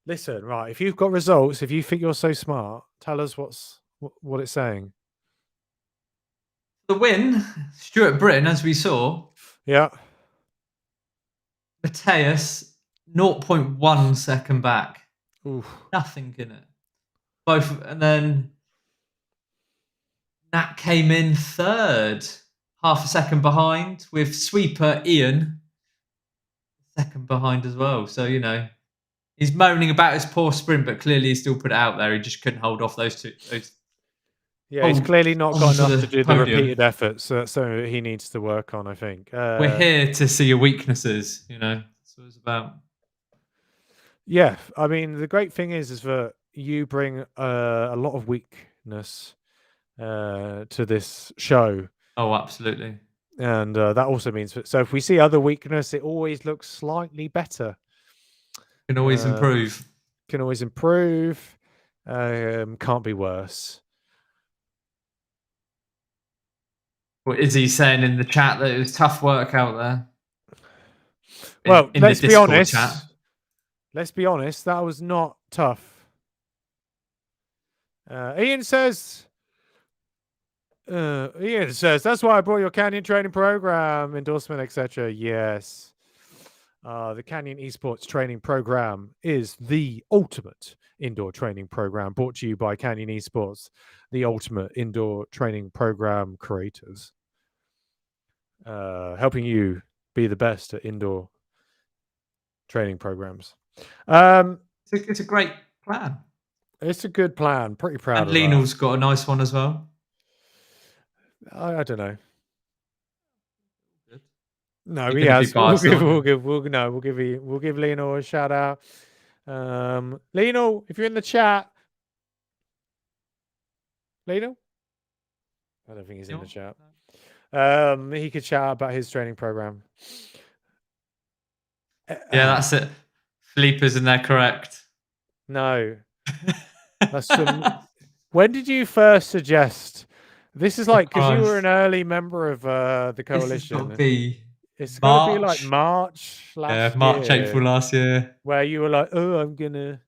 Listen, right. If you've got results, if you think you're so smart, tell us what it's saying. The win, Stuart Britton, as we saw. Yeah. Mateus, 0.1 second back. Oof. Nothing in it. Both, and then Nat came in third, half a second behind, with sweeper Ian second behind as well. So, he's moaning about his poor sprint, but clearly he still put it out there. He just couldn't hold off those two. Yeah, he's clearly not got enough to do the podium. repeated efforts. So that's something that he needs to work on, I think. We're here to see your weaknesses, That's what it's about. Yeah, I mean, the great thing is that you bring a lot of weakness to this show. Oh, absolutely. And that also means that, so if we see other weakness, it always looks slightly better. Can always improve. Can always improve. Can't be worse. What is he saying in the chat that it was tough work out there? Well, let's be honest. Chat. Let's be honest. That was not tough. Ian says, that's why I brought your Canyon training program endorsement, etc. Yes. The Canyon Esports training program is the ultimate indoor training program brought to you by Canyon Esports, the ultimate indoor training program creators. Helping you be the best at indoor training programs. It's a great plan. It's a good plan. Pretty proud and of Lionel's got a nice one as well. I don't know. Good. No, he has. We'll give Lionel a shout out. Lionel, if you're in the chat, Lionel, I don't think he's in the chat. He could shout out about his training program. Yeah, that's it. Felipe's in there, correct? No. That's when did you first suggest? This is like because you were an early member of the coalition. It's got to be like March last year. March, April last year. Where you were like, oh, I'm gonna.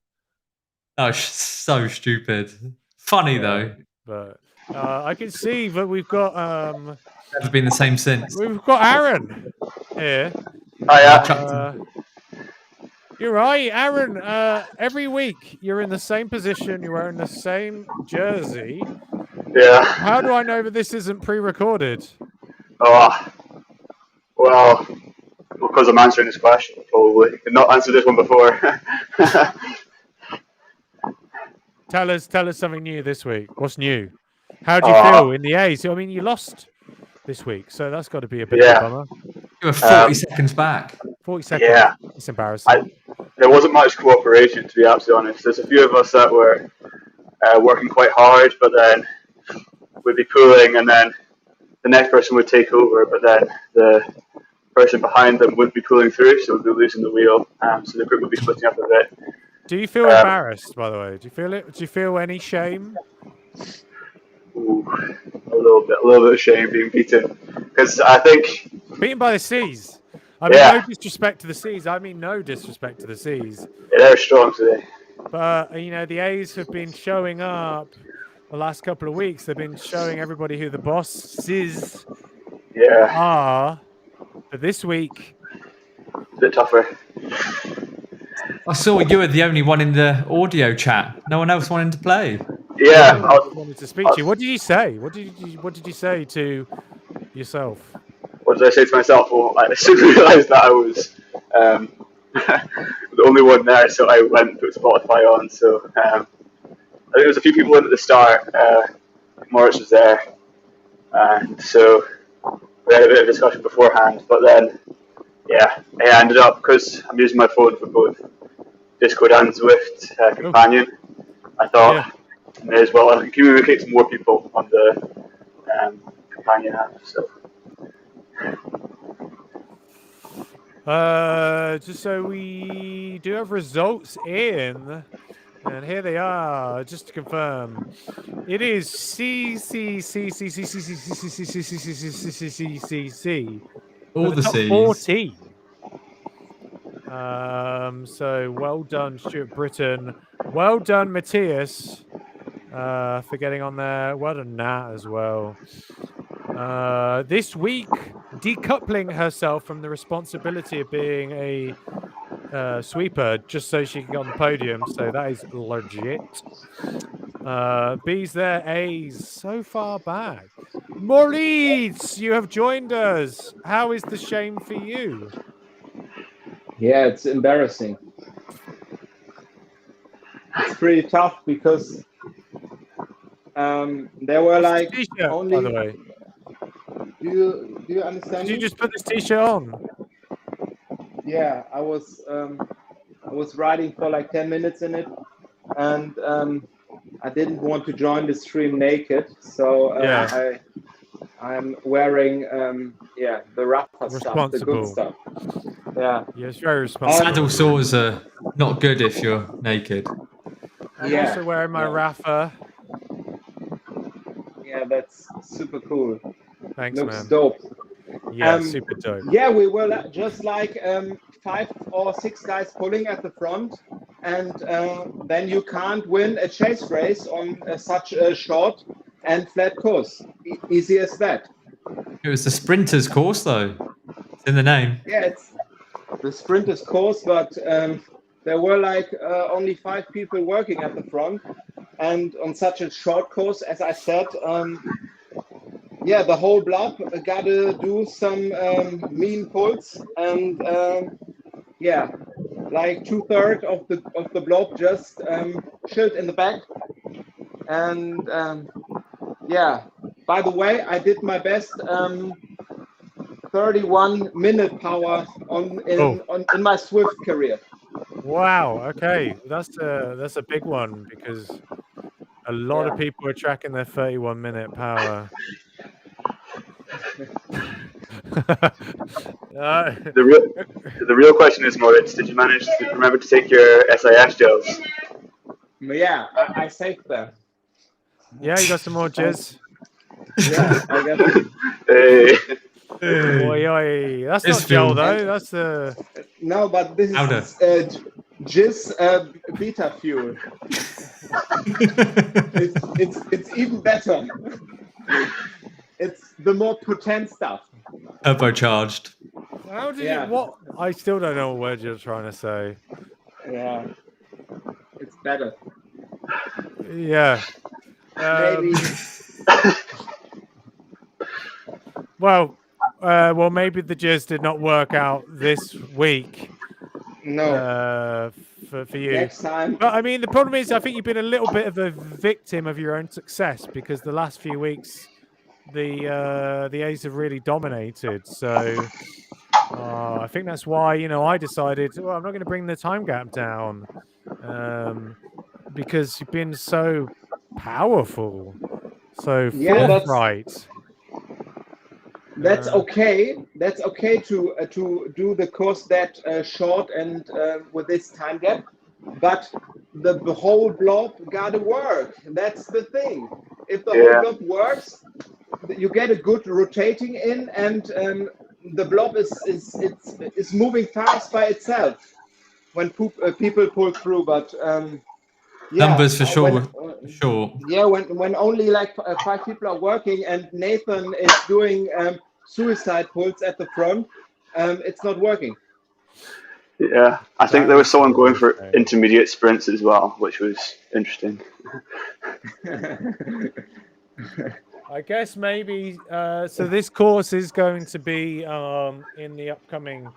Oh, so stupid. Funny though. But I can see that we've got never been the same since. We've got Aaron here. Hiya. You're right, Aaron. Every week you're in the same position. You're wearing the same jersey. Yeah. How do I know that this isn't pre-recorded? Oh, well, because I'm answering this question, probably. I've not answered this one before. Tell us something new this week. What's new? How do you feel in the A's? I mean, you lost this week, so that's got to be a bit of a bummer. You were 40 seconds back. 40 seconds. Yeah. It's embarrassing. There wasn't much cooperation, to be absolutely honest. There's a few of us that were working quite hard, but then we'd be pulling, and then the next person would take over, but then the person behind them wouldn't be pulling through, so we'd be losing the wheel. So the group would be splitting up a bit. Do you feel embarrassed, by the way? Do you feel it? Do you feel any shame? Ooh, a little bit of shame being beaten, because I think beaten by the C's. I mean, no disrespect to the C's. I mean, no disrespect to the C's. Yeah, they're strong today. But the A's have been showing up the last couple of weeks. They've been showing everybody who the bosses Yeah, are. But this week, a bit tougher. I saw you were the only one in the audio chat. No one else wanted to play. Yeah, I wanted to speak to you. What did you say? What did you say to yourself? what did I say to myself? Well, I soon realised that I was the only one there, so I went and put Spotify on. So I think there was a few people in at the start. Moritz was there, and so we had a bit of discussion beforehand. But then, yeah, I ended up, because I'm using my phone for both Discord and Zwift Companion. I thought may as well communicate to more people on the Companion app. So. Just so we do have results in, and here they are. Just to confirm, it is C. All the top C's. 14. So well done, Stuart Britton. Well done, Matthias, for getting on there. Well done, Nat, as well. This week, decoupling herself from the responsibility of being a sweeper just so she can get on the podium. So that is legit. B's there, A's so far back. Maurice, you have joined us. How is the shame for you? Yeah, it's embarrassing. It's pretty tough because there were like T-shirt, only. by the way. Do you understand? Did you me? just put this T-shirt on? Yeah, I was riding for like 10 minutes in it, and I didn't want to join the stream naked, so I'm wearing the rougher stuff, the good stuff. Yeah. Yeah, it's very responsible. Saddle sores are not good if you're naked. I'm also wearing my Rafa. Yeah, that's super cool. Thanks, Looks man. dope. Yeah, super dope. Yeah, we were just like 5 or 6 guys pulling at the front, and then you can't win a chase race on such a short and flat course. Easy as that. It was the sprinters course, though. It's in the name. Yeah, it's the sprinters course, but there were like only 5 people working at the front, and on such a short course, as I said, the whole blob gotta do some mean pulls, and like 2/3 of the blob just chilled in the back, and by the way, I did my best 31-minute power in my Zwift career. Wow. Okay, that's a big one because a lot of people are tracking their 31-minute power. The real question is, Moritz, did you manage to remember to take your SIS gels? Yeah, I saved them. Yeah, you got some more jizz. Yeah, I got them. Hey. Oi. That's not gel though. That's the no, but this is jizz beta fuel. it's even better. It's the more potent stuff. Turbocharged. How did you? What? I still don't know what word you're trying to say. Yeah, it's better. Yeah. Maybe. Well, maybe the jizz did not work out this week. No. For you. Next time. But I mean, the problem is, I think you've been a little bit of a victim of your own success because the last few weeks, the A's have really dominated. So I think that's why I decided, well, I'm not going to bring the time gap down because you've been so powerful, so forthright. That's okay. That's okay to do the course that short and with this time gap, but the whole blob gotta work. That's the thing. If the whole blob works, you get a good rotating in, and the blob is moving fast by itself when people pull through. But Yeah, Numbers for sure. when, Sure. yeah, when only like 5 people are working and Nathan is doing suicide pulls at the front, it's not working. Yeah, I think That there was is someone going really for strange. intermediate sprints as well, which was interesting. I guess maybe. So this course is going to be in the upcoming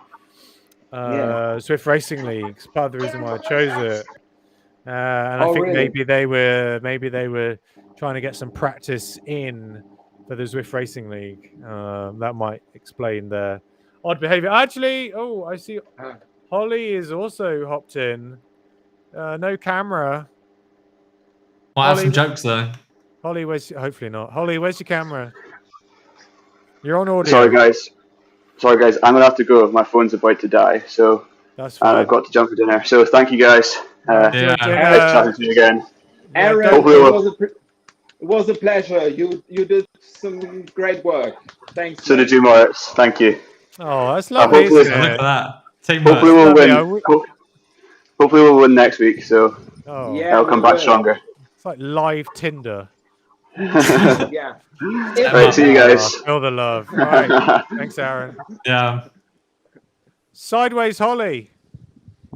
Swift Racing League. It's part of the reason why I chose it. And I Oh, think really? maybe they were trying to get some practice in for the Swift Racing League. That might explain their odd behavior. Actually, oh, I see. Holly is also hopped in. No camera. Might have Holly, some jokes though. Holly, hopefully not. Holly, where's your camera? You're on audio. Sorry, guys. I'm gonna have to go. My phone's about to die, so That's fine. I've got to jump for dinner. So thank you, guys. Enjoy Yeah. dinner. Nice chatting to you again. Aaron, Hopefully it was a pleasure. You did some great work. Thanks. So man. did you, Moritz. Thank you. Oh, that's lovely. hopefully- Isn't Look it? at that. Teamwork. Hopefully we'll lovely. win. Hopefully we'll win next week. So Oh, Yeah. I'll we come back will. stronger. it's like live Tinder. Yeah. Right, see you guys. Feel the love. All right. Thanks, Aaron. Yeah. Sideways Holly.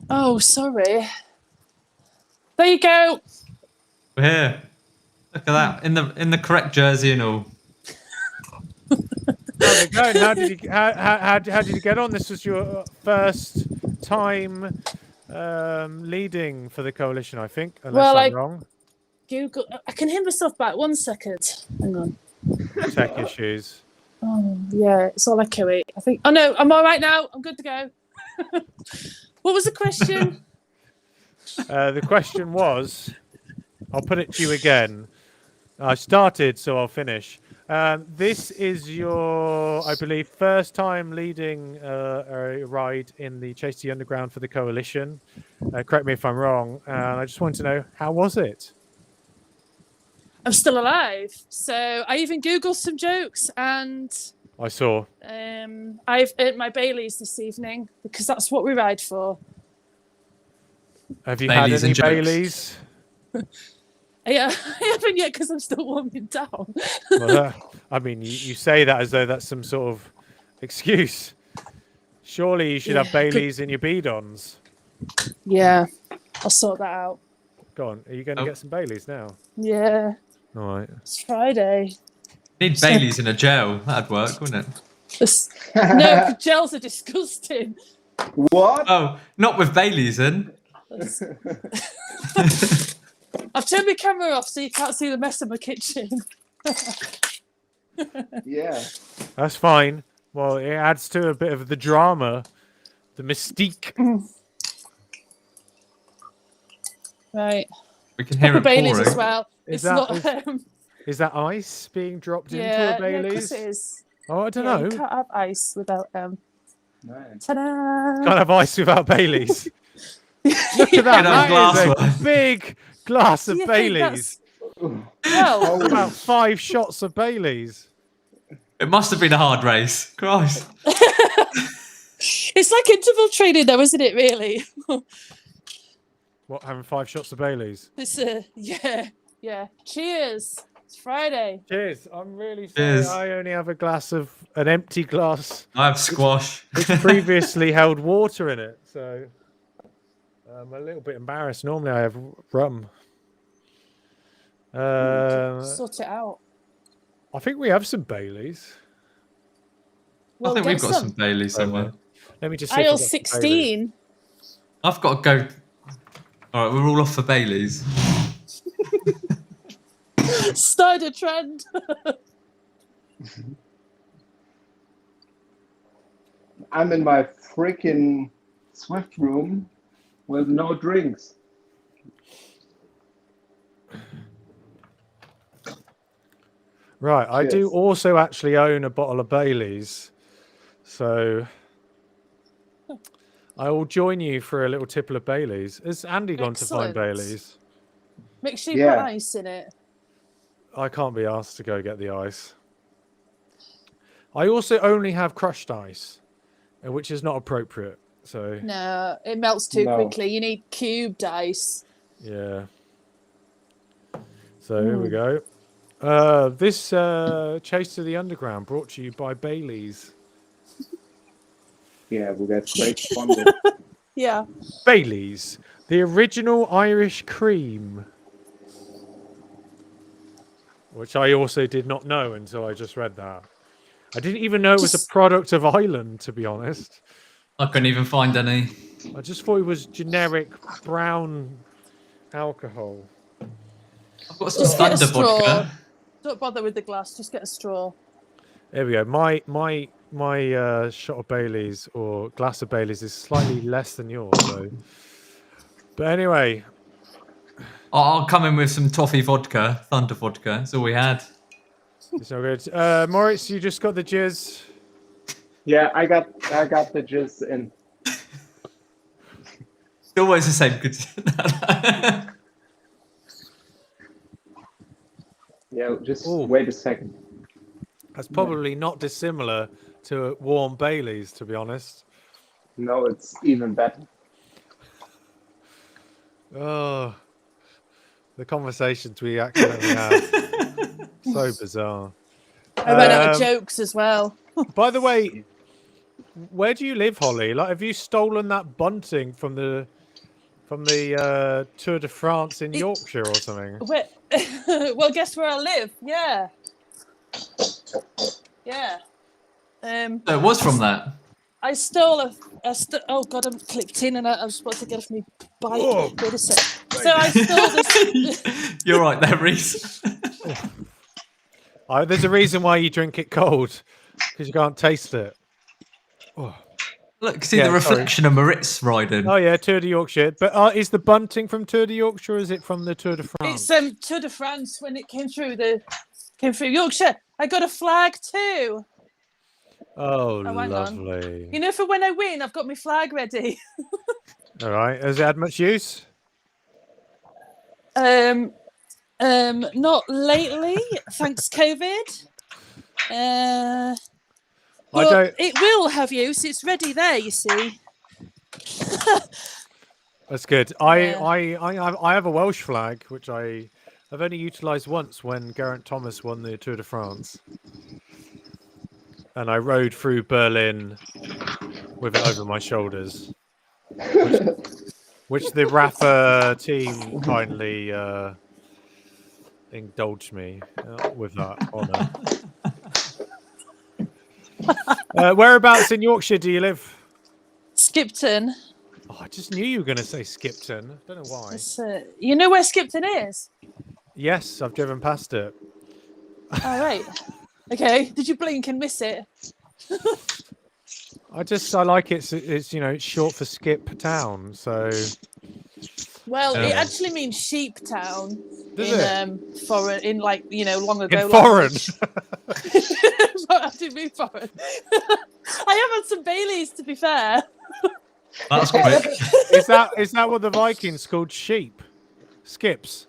Oh, sorry. There you go. We're here. Look at that. In the correct jersey and all. How's it going? How did you get on? This was your first time leading for the coalition, I think, unless Well, I'm wrong. Google. I can hear myself back. 1 second. Hang on. Tech issues. Oh, yeah. It's all echoey. I think. Oh, no. I'm all right now. I'm good to go. What was the question? The question was, I'll put it to you again. I started, so I'll finish. This is your, I believe, first time leading a ride in the Chase the Underground for the Coalition. Correct me if I'm wrong. I just wanted to know, how was it? I'm still alive. So I even Googled some jokes and I saw. I've earned my Baileys this evening because that's what we ride for. Have you Baileys had any and jokes. Baileys? Yeah, I haven't yet because I'm still warming down. Well, I mean, you say that as though that's some sort of excuse. Surely you should have Yeah, good. Baileys in your bidons. Yeah, I'll sort that out. Go on. Are you going to Oh. get some Baileys now? Yeah, All right. it's Friday. Need Bailey's in a gel. That'd work, wouldn't it? No, gels are disgusting. What? Oh, not with Bailey's in. I've turned my camera off so you can't see the mess of my kitchen. Yeah. That's fine. Well, it adds to a bit of the drama, the mystique. Right. We can hear Proper it Baileys pouring. as well. Is It's that- not. Is that ice being dropped into Yeah, a of Baileys? course it is. Oh, I don't Yeah, you know. can't have ice without Nice. Ta-da! Can't have ice without Baileys. Look at that. Get a That glass is a one. big glass Do of you think Baileys. Well, About 5 shots of Baileys. It must have been a hard race. Christ. it's like interval training, though, isn't it? Really? What, having 5 shots of Baileys? It's yeah. Cheers! It's Friday. Cheers. I'm really sorry. Cheers. I only have an empty glass, I have squash. which previously held water in it. So I'm a little bit embarrassed. Normally I have rum. Sort it out. I think we have some Baileys. Well, I think get we've got some Bailey somewhere. Let me just see. if Aisle I've got some Baileys. 16. I've got to go. All right, we're all off for Bailey's. Start a trend. I'm in my freaking Swift room with no drinks. Right. I do Cheers. also actually own a bottle of Baileys. So I will join you for a little tipple of Baileys. Has Andy gone to find Excellent. Baileys? Make sure you Yeah. put ice in it. I can't be asked to go get the ice. I also only have crushed ice, which is not appropriate. So No, it melts too No. quickly. You need cubed ice. yeah. So here we go. This Chase to the Underground brought to you by Bailey's. Yeah, we got great sponsor. Yeah. Bailey's, the original Irish cream. Which I also did not know until I just read that. I didn't even know it was a product of Ireland, to be honest. I couldn't even find any. I just thought it was generic brown alcohol. I've got some Just get a Thunder straw. vodka. Don't bother with the glass. Just get a straw. There we go. My shot of Bailey's or glass of Bailey's is slightly less than yours, though. But anyway, I'll come in with some toffee vodka, Thunder vodka. That's all we had. it's no good. Moritz, you just got the jizz. Yeah, I got the jizz in. It's always the same. Good. Yeah, just Ooh. wait a second. That's probably not dissimilar to a warm Bailey's, to be honest. No, it's even better. Oh, the conversations we accidentally have. So bizarre. I ran out of jokes as well. By the way, where do you live, Holly? Like, have you stolen that bunting from the Tour de France in Yorkshire or something? Well, guess where I live? Yeah. Yeah. So it was from that. I stole oh god, I'm clicked in and I was supposed to get off me bike. Whoa. Wait a sec. So I stole this. You're right there, Reese. There's a reason why you drink it cold, because you can't taste it. Oh, Look, see Yeah, the reflection of Maritz riding. oh yeah, Tour de Yorkshire. But is the bunting from Tour de Yorkshire, or is it from the Tour de France? It's Tour de France when it came through Yorkshire. I got a flag too. Oh, hang on. lovely. You know, for when I win, I've got my flag ready. All right. Has it had much use? Not lately, thanks COVID. But it will have use. It's ready there, you see. That's good. Yeah. I have a Welsh flag, which I've only utilised once when Geraint Thomas won the Tour de France. And I rode through Berlin with it over my shoulders, which the Rafa team kindly indulged me with that honour. Whereabouts in Yorkshire do you live? Skipton. Oh, I just knew you were going to say Skipton. I don't know why. You know where Skipton is? Yes, I've driven past it. All right. Okay. Did you blink and miss it? I like it. It's it's short for Skip Town. So Well, it actually means Sheep Town Does foreign, in long ago. in foreign. I did mean foreign. I have had some Baileys, to be fair. That's quick. Is that what the Vikings called sheep? Skips.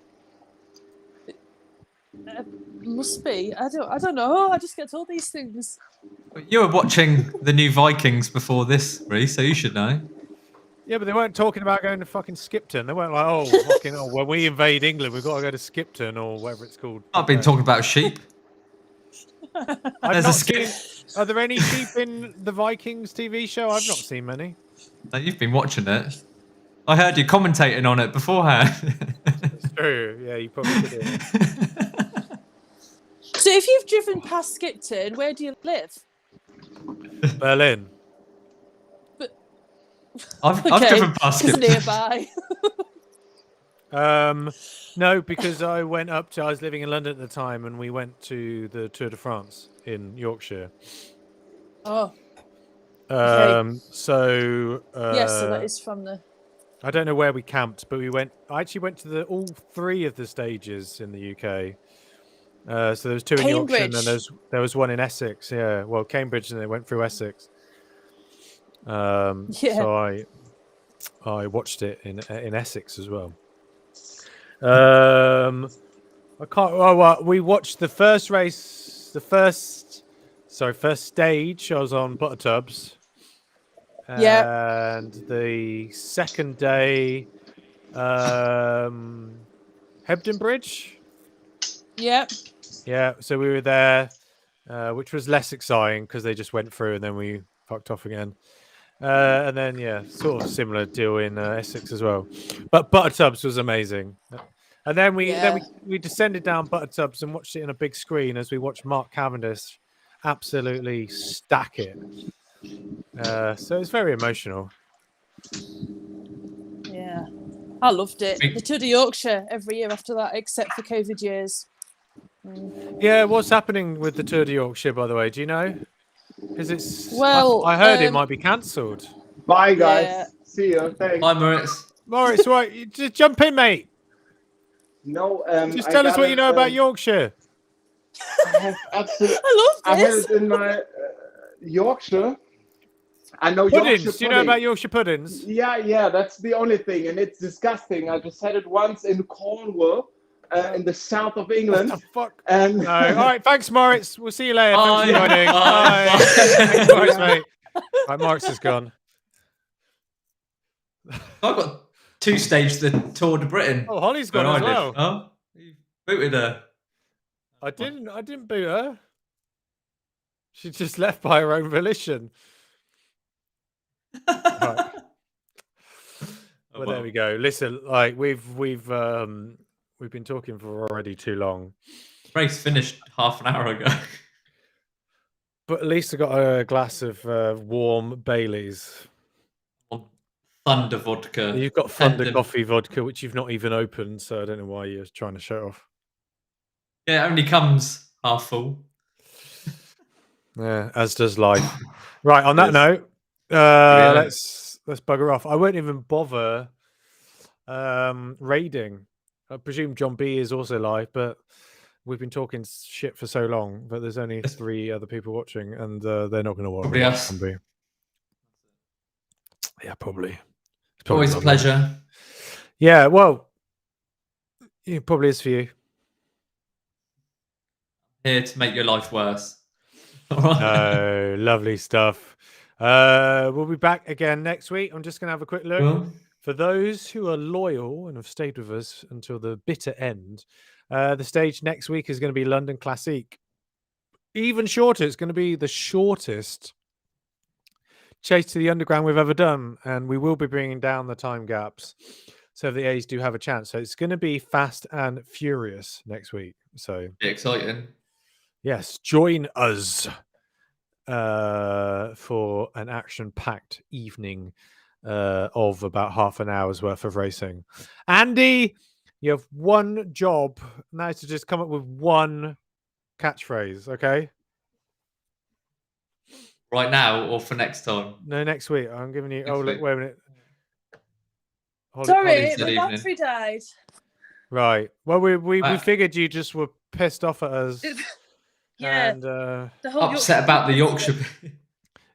Must be. I don't know. I just get told these things. You were watching the new Vikings before this, Reese, so you should know. Yeah, but they weren't talking about going to fucking Skipton. They weren't like, when we invade England, we've got to go to Skipton or whatever it's called. I've been talking about sheep. I've There's a not skip. seen- Are there any sheep in the Vikings TV show? I've not seen many. No, you've been watching it. I heard you commentating on it beforehand. It's true. Yeah, you probably did. So if you've driven past Skipton, where do you live? Berlin. I've Okay, driven past it's it. nearby. No, because I was living in London at the time, and we went to the Tour de France in Yorkshire. Oh, So yes. So that is from the. I don't know where we camped, but I actually went to all three of the stages in the UK. So there was two in Yorkshire, and then Cambridge. there was one in Essex. Yeah, well, Cambridge, and they went through Essex. So I watched it in Essex as well. I can't. Well, we watched the first race, first stage. I was on Buttertubs. Yeah. And the second day, Hebden Bridge. Yep. Yeah, so we were there, which was less exciting because they just went through and then we fucked off again. And then yeah, sort of similar deal in Essex as well. But Buttertubs was amazing. And then we descended down Buttertubs and watched it in a big screen as we watched Mark Cavendish absolutely stack it. So it's very emotional. Yeah. I loved it. The Tour de Yorkshire every year after that, except for COVID years. Yeah, what's happening with the Tour de Yorkshire, by the way? Do you know? Because it's I heard it might be cancelled. Bye, guys. Yeah. See you. Thanks. Hi, Moritz. Moritz, right, you just jump in, mate. No, Just tell us what you know about Yorkshire. I have absolutely. I love I have this. it in my Yorkshire. I know Puddings. Yorkshire Do you know pudding. about Yorkshire puddings? Yeah, that's the only thing, and it's disgusting. I just had it once in Cornwall, in the south of England. What the fuck? And No. All right, thanks, Moritz. We'll see you later. Bye. Thanks for joining. Bye. Bye. Thanks, Moritz, mate. Right, Moritz is gone. I've got 2 stages the Tour de Britain. Oh, Holly's Where gone as I well. live. Oh, you booted her. I didn't boot her. She just left by her own volition. Right. Oh, Well, there we go. Listen, like we've been talking for already too long, Race finished half an hour ago. but at least I got a glass of warm Baileys. Thunder vodka. You've got Thunder Tandem. Coffee vodka, which you've not even opened, so I don't know why you're trying to show it off. Yeah, it only comes half full. Yeah, as does life. Right. On that Yes. note, Yeah. let's bugger off. I won't even bother raiding. I presume John B is also live, but we've been talking shit for so long that there's only Yes. 3 other people watching, and they're not going to watch. Probably us. John B. Yeah, probably. It's Always a not. pleasure. Yeah, well, it probably is for you. Here to make your life worse. All right. Oh, lovely stuff. We'll be back again next week. I'm just going to have a quick look. Well, For those who are loyal and have stayed with us until the bitter end, the stage next week is going to be London Classique. Even shorter. It's going to be the shortest Chase to the Underground we've ever done, and we will be bringing down the time gaps so the A's do have a chance. So it's going to be fast and furious next week. So be exciting. yes, join us for an action-packed evening of about half an hour's worth of racing. Andy, you have one job now to just come up with one catchphrase, okay? Right now or for next time? No, next week. I'm giving you. Next Oh, look, week. wait a minute. Sorry, Holly said my evening. battery died. Right. Well, we Right. figured you just were pissed off at us, Yeah, and the whole Upset about the Yorkshire.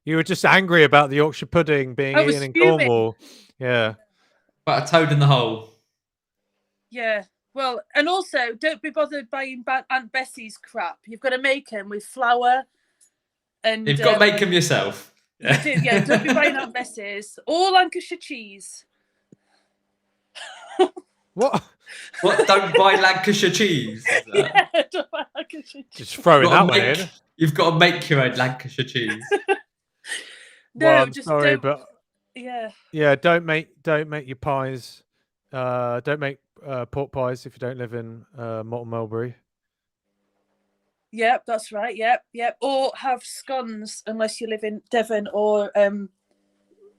you were just angry about the Yorkshire pudding being I was eaten in fuming. Cornwall. Yeah. About a toad in the hole. Yeah. Well, and also, don't be bothered buying Aunt Bessie's crap. You've got to make them with flour. And You've got to make them yourself. you do, yeah, don't be buying Aunt Bessie's. Or Lancashire cheese. What? What? Don't buy Lancashire cheese. Is that? Yeah, don't buy Lancashire cheese. Just throwing that Gotta one make- in. You've got to make your own Lancashire cheese. No, Well, I'm just sorry, don't. but Yeah. yeah, don't make your pies. Don't make pork pies if you don't live in Moulton Mulberry. Yep, that's right. Yep. Or have scones unless you live in Devon or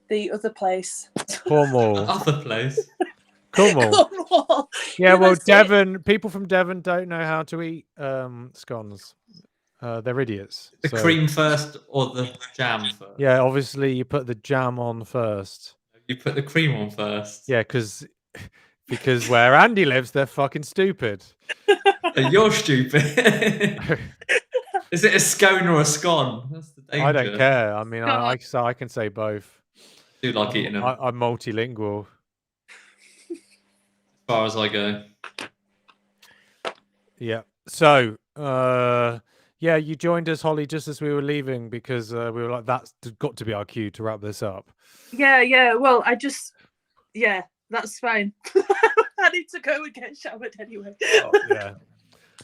the other place. Cornwall. Other place. Cornwall. Cornwall. Yeah, well, that's it. Devon people from Devon don't know how to eat scones. They're idiots. The So, cream first or the jam first? Yeah, obviously you put the jam on first. You put the cream on first. Yeah, because where Andy lives, they're fucking stupid. You're stupid. Is it a scone or a scone? That's the danger. I don't care. I mean, God. I can say both. I do like eating them, as I'm multilingual. far as I go. Yeah. So, yeah, you joined us, Holly, just as we were leaving because we were like, that's got to be our cue to wrap this up. Yeah. Well, that's fine. I need to go and get showered anyway. Oh, yeah.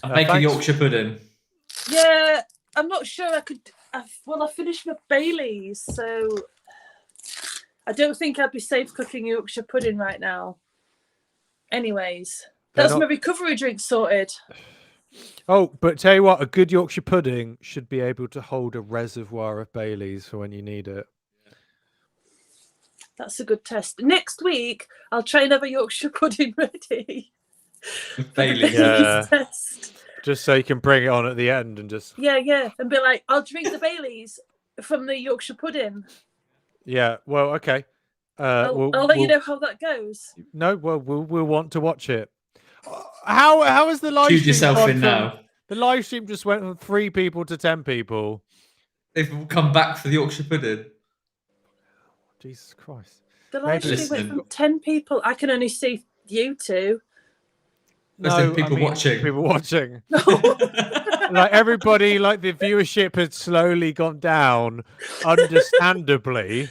I make a thanks. Yorkshire pudding. Yeah, I'm not sure I could. I finished my Baileys, so I don't think I'd be safe cooking Yorkshire pudding right now. Anyways, that's my recovery drink sorted. Oh, but tell you what, a good Yorkshire pudding should be able to hold a reservoir of Baileys for when you need it. That's a good test. Next week, I'll try and have a Yorkshire pudding ready. Baileys. Yeah. Test. Just so you can bring it on at the end and just... Yeah. And be like, I'll drink the Baileys from the Yorkshire pudding. Yeah, well, okay. I'll let you know how that goes. No, well, we'll want to watch it. How is the live stream? Choose yourself gone in from- now. The live stream just went from 3 people to 10 people. They've all come back for the Yorkshire pudding. Jesus Christ. The live stream went from 10 people. I can only see you two. No, people watching. People watching. Like everybody, like the viewership had slowly gone down, understandably.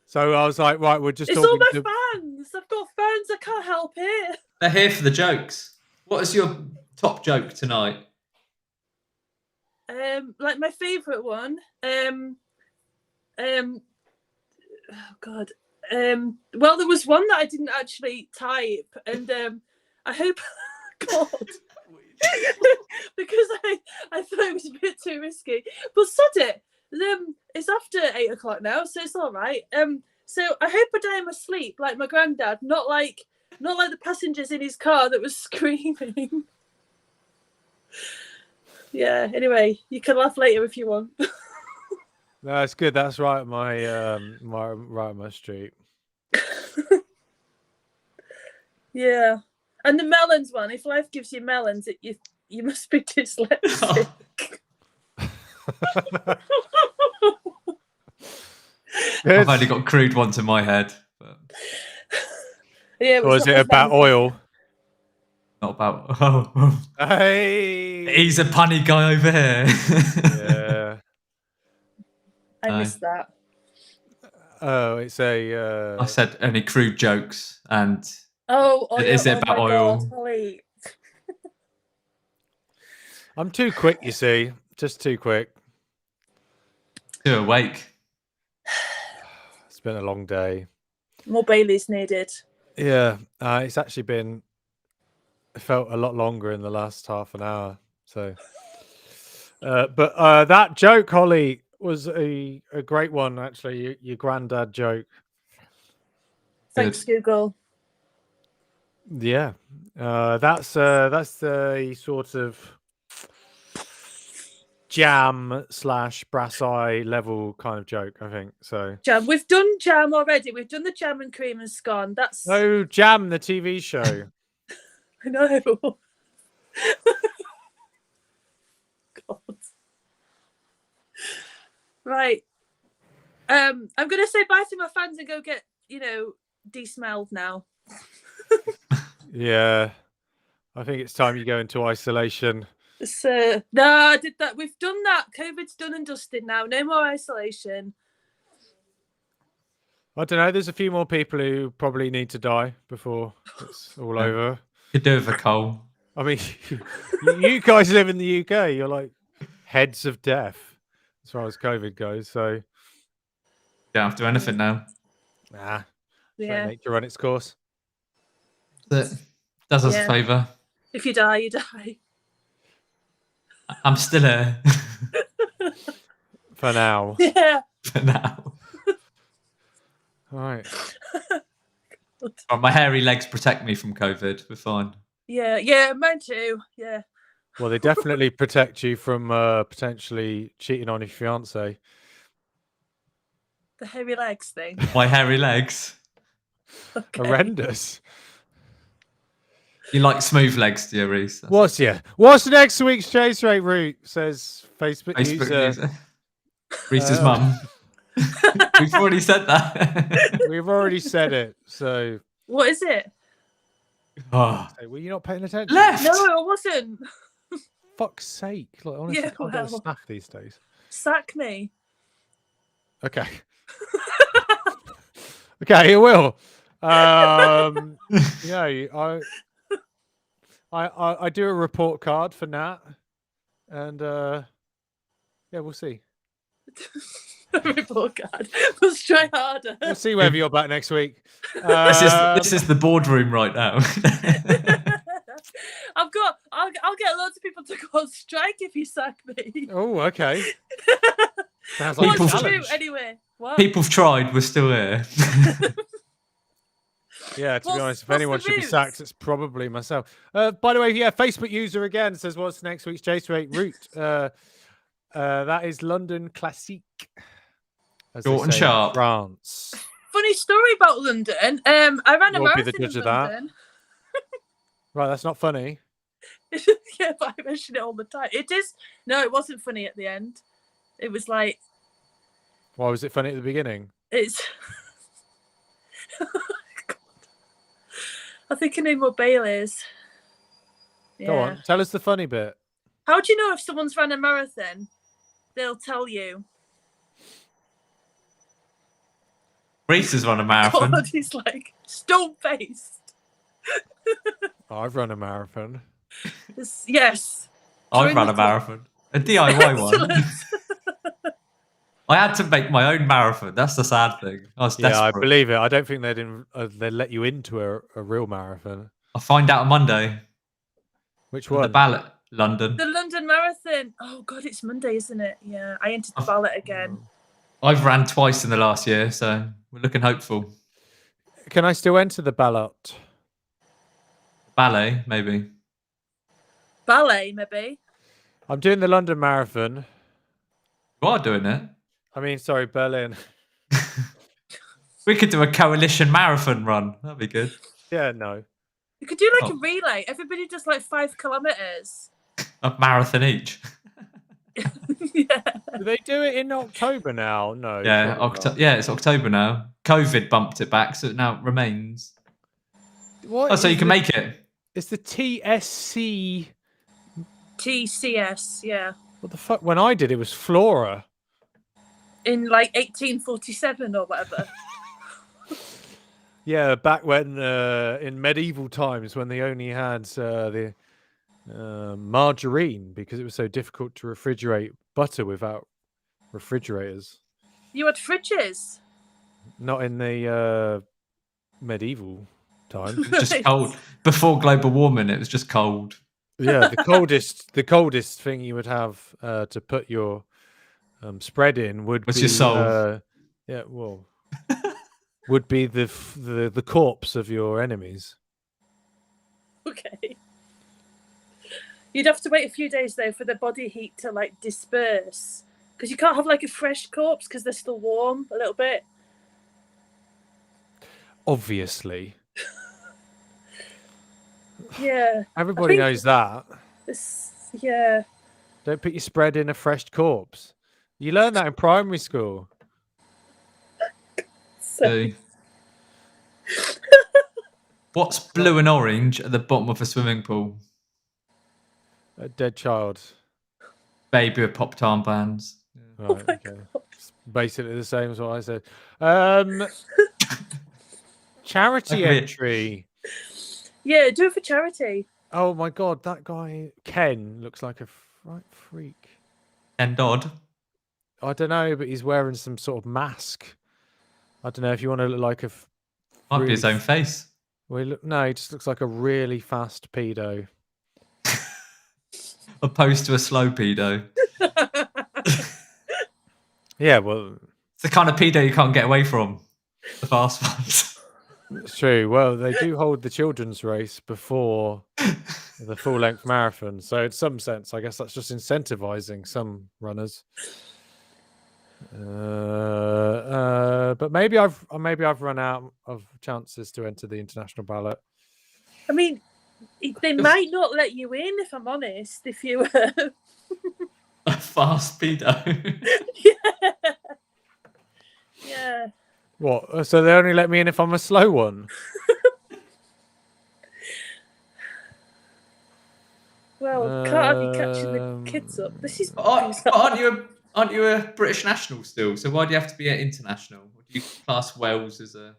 So I was like, right, we're just It's talking all my to... fans. I've got fans. I can't help it. They're here for the jokes. What is your top joke tonight? Like my favourite one. Oh God. Well, there was one that I didn't actually type, and I hope, God, because I thought it was a bit too risky. But sod it. It's after 8 o'clock now, so it's all right. So I hope I die in my sleep, like my granddad, not like the passengers in his car that was screaming. Yeah. Anyway, you can laugh later if you want. No, it's good. That's right up my right up my street. Yeah. And the melons one. If life gives you melons, you must be dyslexic. I've only got crude ones in my head. But... Yeah. Or is it about oil? Not about. Oh. Hey. He's a punny guy over here. Yeah. I missed that. Oh, it's a. I said only crude jokes, and Oh, oil. is it about oil? God, Holly. I'm too quick, you see. Just too quick. Too awake. It's been a long day. More Baileys needed. Yeah, it's actually been. It felt a lot longer in the last half an hour. So, but that joke, Holly, was a great one. Actually, your granddad joke. Thanks, Google. Yeah, that's the sort of jam / brass eye level kind of joke, I think. So Jam. We've done jam already. We've done the jam and cream and scone. That's no Jam, the TV show. I know. God. Right. I'm gonna say bye to my fans and go get, de-smelled now. Yeah, I think it's time you go into isolation. No, I did that. We've done that. COVID's done and dusted now. No more isolation. I don't know. There's a few more people who probably need to die before it's all over. Could do with a coal. I mean, you guys live in the UK. You're like heads of death as far as COVID goes. So Don't have to do anything now. nah, Yeah. nature run its course. Does us Yeah. a favour. If you die, you die. I'm still here For now. Yeah. for now. All right. Oh, my hairy legs protect me from COVID. We're fine. Yeah, mine too. Yeah. Well, they definitely protect you from potentially cheating on your fiance. The hairy legs thing. My hairy legs. Okay. Horrendous. You like smooth legs, do you, Reese? That's What's next week's chase rate route? Says Facebook Facebook user. user. Reese's mum. We've already said that. We've already said it. So, What is it? Oh. hey, were you not paying attention? Left. No, I wasn't. Fuck's sake! Like, honestly, Yeah, I can't get a well. snack these days. Sack me. Okay. Okay, it will. Yeah, I do a report card for Nat, and yeah, we'll see. Report card. Let's try harder. We'll see whether you're back next week. This is the boardroom right now. I'll get loads of people to go on strike if you sack me. Oh, okay. Sounds like People- a What's challenge. true anyway? What? People've tried. We're still here. Yeah, to be What's- honest, if what's anyone the should be route? sacked, it's probably myself. By the way, yeah, Facebook user again says, "What's next week's J8 route?" That is London Classique. As they Short and say in sharp. France. Funny story about London. I ran a You'll be the marathon in judge of that. London. Right, that's not funny. Yeah, but I mention it all the time. It is. No, it wasn't funny at the end. It was like Why was it funny at the beginning? it's. I think I know what Bale is. Go on, tell us the funny bit. How do you know if someone's ran a marathon? They'll tell you. Reese has run a marathon. God, he's like stone faced. I've run a marathon. Yes. I've Join run the a club. marathon. A DIY one. Excellent. I had to make my own marathon. That's the sad thing. I was desperate. Yeah, I believe it. I don't think they'd let you into a real marathon. I'll find out on Monday. Which The one? ballot, London. The London Marathon. Oh God, it's Monday, isn't it? Yeah, I entered the ballot again. I've ran twice in the last year, so we're looking hopeful. Can I still enter the ballot? Ballet, maybe. Ballet, maybe. I'm doing the London Marathon. You are doing it. I mean, sorry, Berlin. We could do a coalition marathon run. That'd be good. Yeah, no. You could do like Oh. a relay. Everybody does like 5 kilometers. A marathon each. Yeah. Do they do it in October now? No. Yeah, probably not. yeah, it's October now. COVID bumped it back, so it now remains. What Oh, so is you can the- make it. It's the TSC. TCS, yeah. What the fuck? When I did it was Flora. In like 1847 or whatever. Yeah, back when in medieval times when they only had the margarine because it was so difficult to refrigerate butter without refrigerators. You had fridges. Not in the medieval time. Just Right. cold. Before global warming, it was just cold. Yeah, the coldest thing you would have to put your spread in would What's be your soul? yeah, well, would be the corpse of your enemies. Okay. You'd have to wait a few days though for the body heat to like disperse. Because you can't have like a fresh corpse because they're still warm a little bit. Obviously, Yeah. everybody think- knows that. Yeah. Don't put your spread in a fresh corpse. You learn that in primary school. So, So- What's blue and orange at the bottom of a swimming pool? A dead child. Baby with pop armbands. Right, my okay. It's basically the same as what I said. Charity Look at it. entry. yeah, do it for charity. Oh my god, that guy Ken looks like a right freak. And Dodd. I don't know, but he's wearing some sort of mask. I don't know if you want to look like a. Might be really his own face. Well, no, he just looks like a really fast pedo. Opposed to a slow pedo. Yeah, well, It's the kind of pedo you can't get away from. The fast ones. it's true. Well, they do hold the children's race before the full-length marathon, so in some sense, I guess that's just incentivizing some runners. But maybe I've run out of chances to enter the international ballot. I mean, they might not let you in if I'm honest. If you A fast pedo. yeah. What? So they only let me in if I'm a slow one? Well, can't have you catching the kids up. This is aren't you a British national still? So why do you have to be an international? Or do you class Wales as a?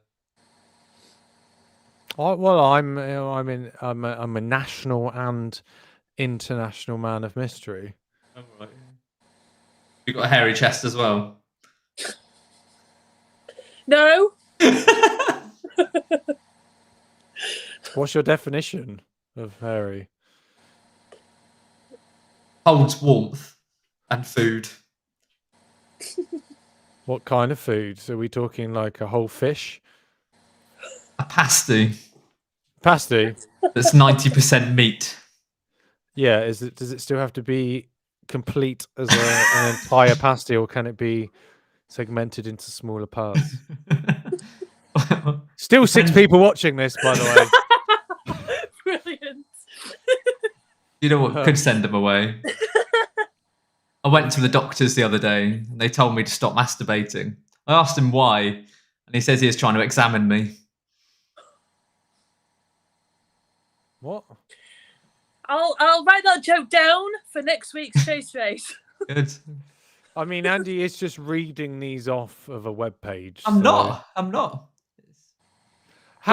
Well, I'm I'm a national and international man of mystery. Oh, right. You got a hairy chest as well. No. What's your definition of hairy? Holds warmth and food. What kind of food? Are we talking like a whole fish? A pasty Pasty? that's 90% meat. Yeah. Does it still have to be complete as an entire pasty, or can it be segmented into smaller parts? Still 6 people watching this, by the way. Brilliant. You know what could send them away? I went to the doctors the other day and they told me to stop masturbating. I asked him why, and he says he is trying to examine me. What? I'll write that joke down for next week's Chase Race. Good. I mean, Andy is just reading these off of a web page. I'm not. How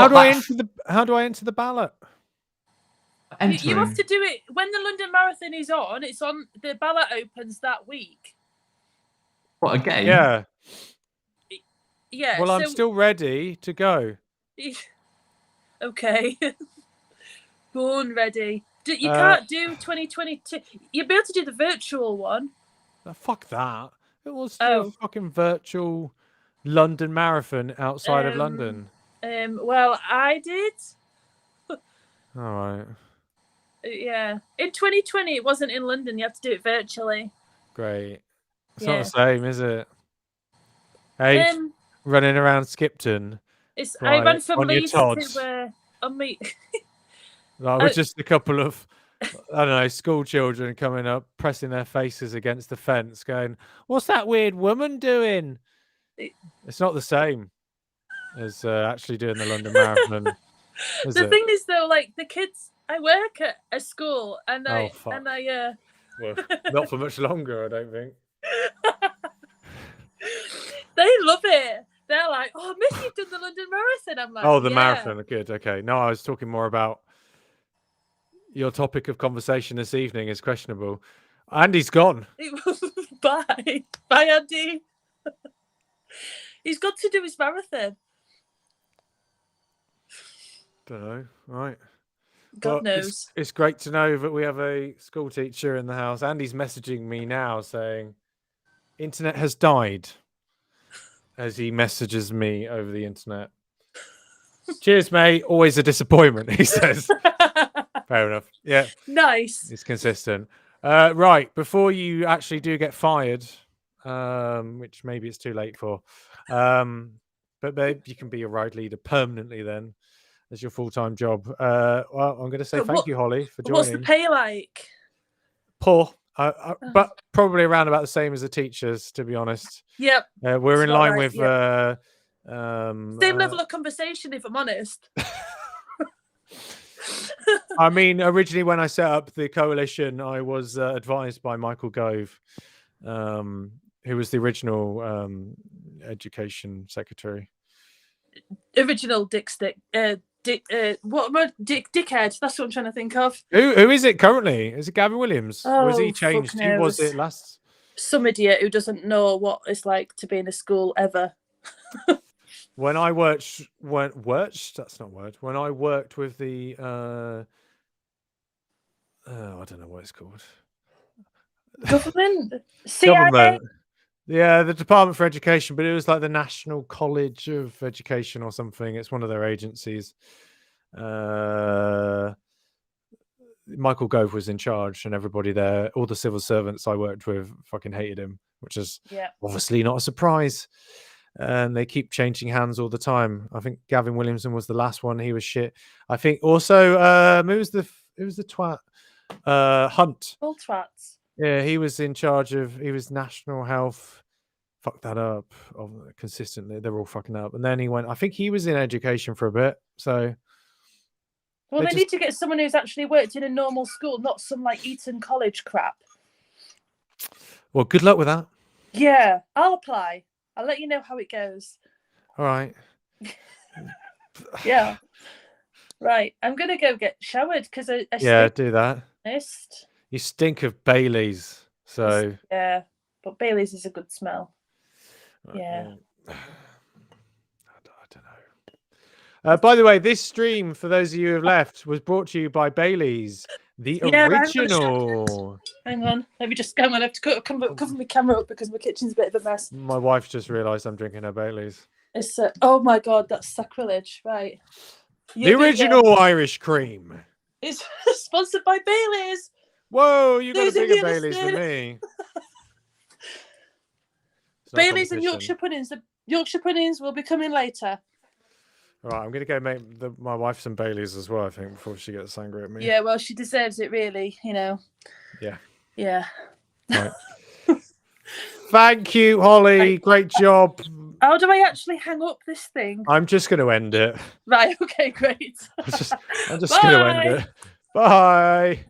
Not do I that- enter the ballot? You have to do it when the London Marathon is on. It's on. The ballot opens that week. What, a game? Yeah. Yeah. Well, I'm still ready to go. Okay. Born ready. You Uh, can't do 2022. You'll be able to do the virtual one. Fuck that. It was still a fucking virtual London Marathon outside of London. Well, I did. All right. Yeah. In 2020, it wasn't in London. You have to do it virtually. Great. It's Yeah. not the same, is it? Hey, running around Skipton. I ran from on your Leeds Tods. to on me. Like, with just a couple of, I don't know, school children coming up, pressing their faces against the fence, going, "What's that weird woman doing?" It's not the same as actually doing the London Marathon. The thing is, though, like the kids, I work at a school, and fuck. well, not for much longer, I don't think. They love it. They're like, "Oh, Miss, you've done the London Marathon." I'm like, Oh, the yeah. marathon. Good. Okay. No, I was talking more about your topic of conversation this evening is questionable. Andy's gone. Bye, Andy. He's got to do his marathon. Don't know. Right. God knows. It's great to know that we have a school teacher in the house. Andy's messaging me now saying, "Internet has died," as he messages me over the internet. Cheers, mate. Always a disappointment, he says. Fair enough. Yeah. Nice. It's consistent. Right. Before you actually do get fired, which maybe it's too late for, but maybe you can be a ride leader permanently then as your full-time job. Well, I'm going to say thank you, Holly, for joining. What's the pay like? Poor, but probably around about the same as the teachers, to be honest. Yep. We're in line with same level of conversation, if I'm honest. I mean, originally when I set up the coalition, I was advised by Michael Gove, who was the original education secretary. Original dickhead. That's what I'm trying to think of. Who is it currently? Is it Gavin Williams? Or has he Oh, changed? fuck Who was knows. it last? Some idiot who doesn't know what it's like to be in a school ever. When I that's not a word. When I worked with the I don't know what it's called. Government? CIA? Government. Yeah, the Department for Education, but it was like the National College of Education or something. It's one of their agencies. Michael Gove was in charge, and everybody there, all the civil servants I worked with, fucking hated him, which is obviously not a surprise. And they keep changing hands all the time. I think Gavin Williamson was the last one. He was shit. I think also who was the twat? Hunt. All twats. Yeah, he was in charge of. He was National Health. Fucked that up consistently. They're all fucking up. And then he went. I think he was in education for a bit. So. Well, they need to get someone who's actually worked in a normal school, not some like Eton College crap. Well, good luck with that. Yeah, I'll apply. I'll let you know how it goes. All right. Yeah. Right, I'm gonna go get showered because I Yeah, do that. missed. You stink of Bailey's. So Yeah, but Bailey's is a good smell. Yeah. well, I don't know. By the way, this stream, for those of you who have left, was brought to you by Bailey's, the Yeah, I'm gonna original. Hang on, let me just go. I have to cover my camera up because my kitchen's a bit of a mess. My wife just realised I'm drinking her Bailey's. It's oh my god, that's sacrilege, right? The original Irish cream. It's sponsored by Bailey's. Whoa, you got a Those of bigger you Bailey's than listening. me. It's no Bailey's and competition. Yorkshire puddings. The Yorkshire puddings will be coming later. All right, I'm going to go make my wife some Baileys as well, I think, before she gets angry at me. Yeah, well, she deserves it, really. You know. Yeah. Yeah. Right. Thank you, Holly. Great job. How do I actually hang up this thing? I'm just going to end it. Right. Okay. Great. I'm just going to end it. Bye.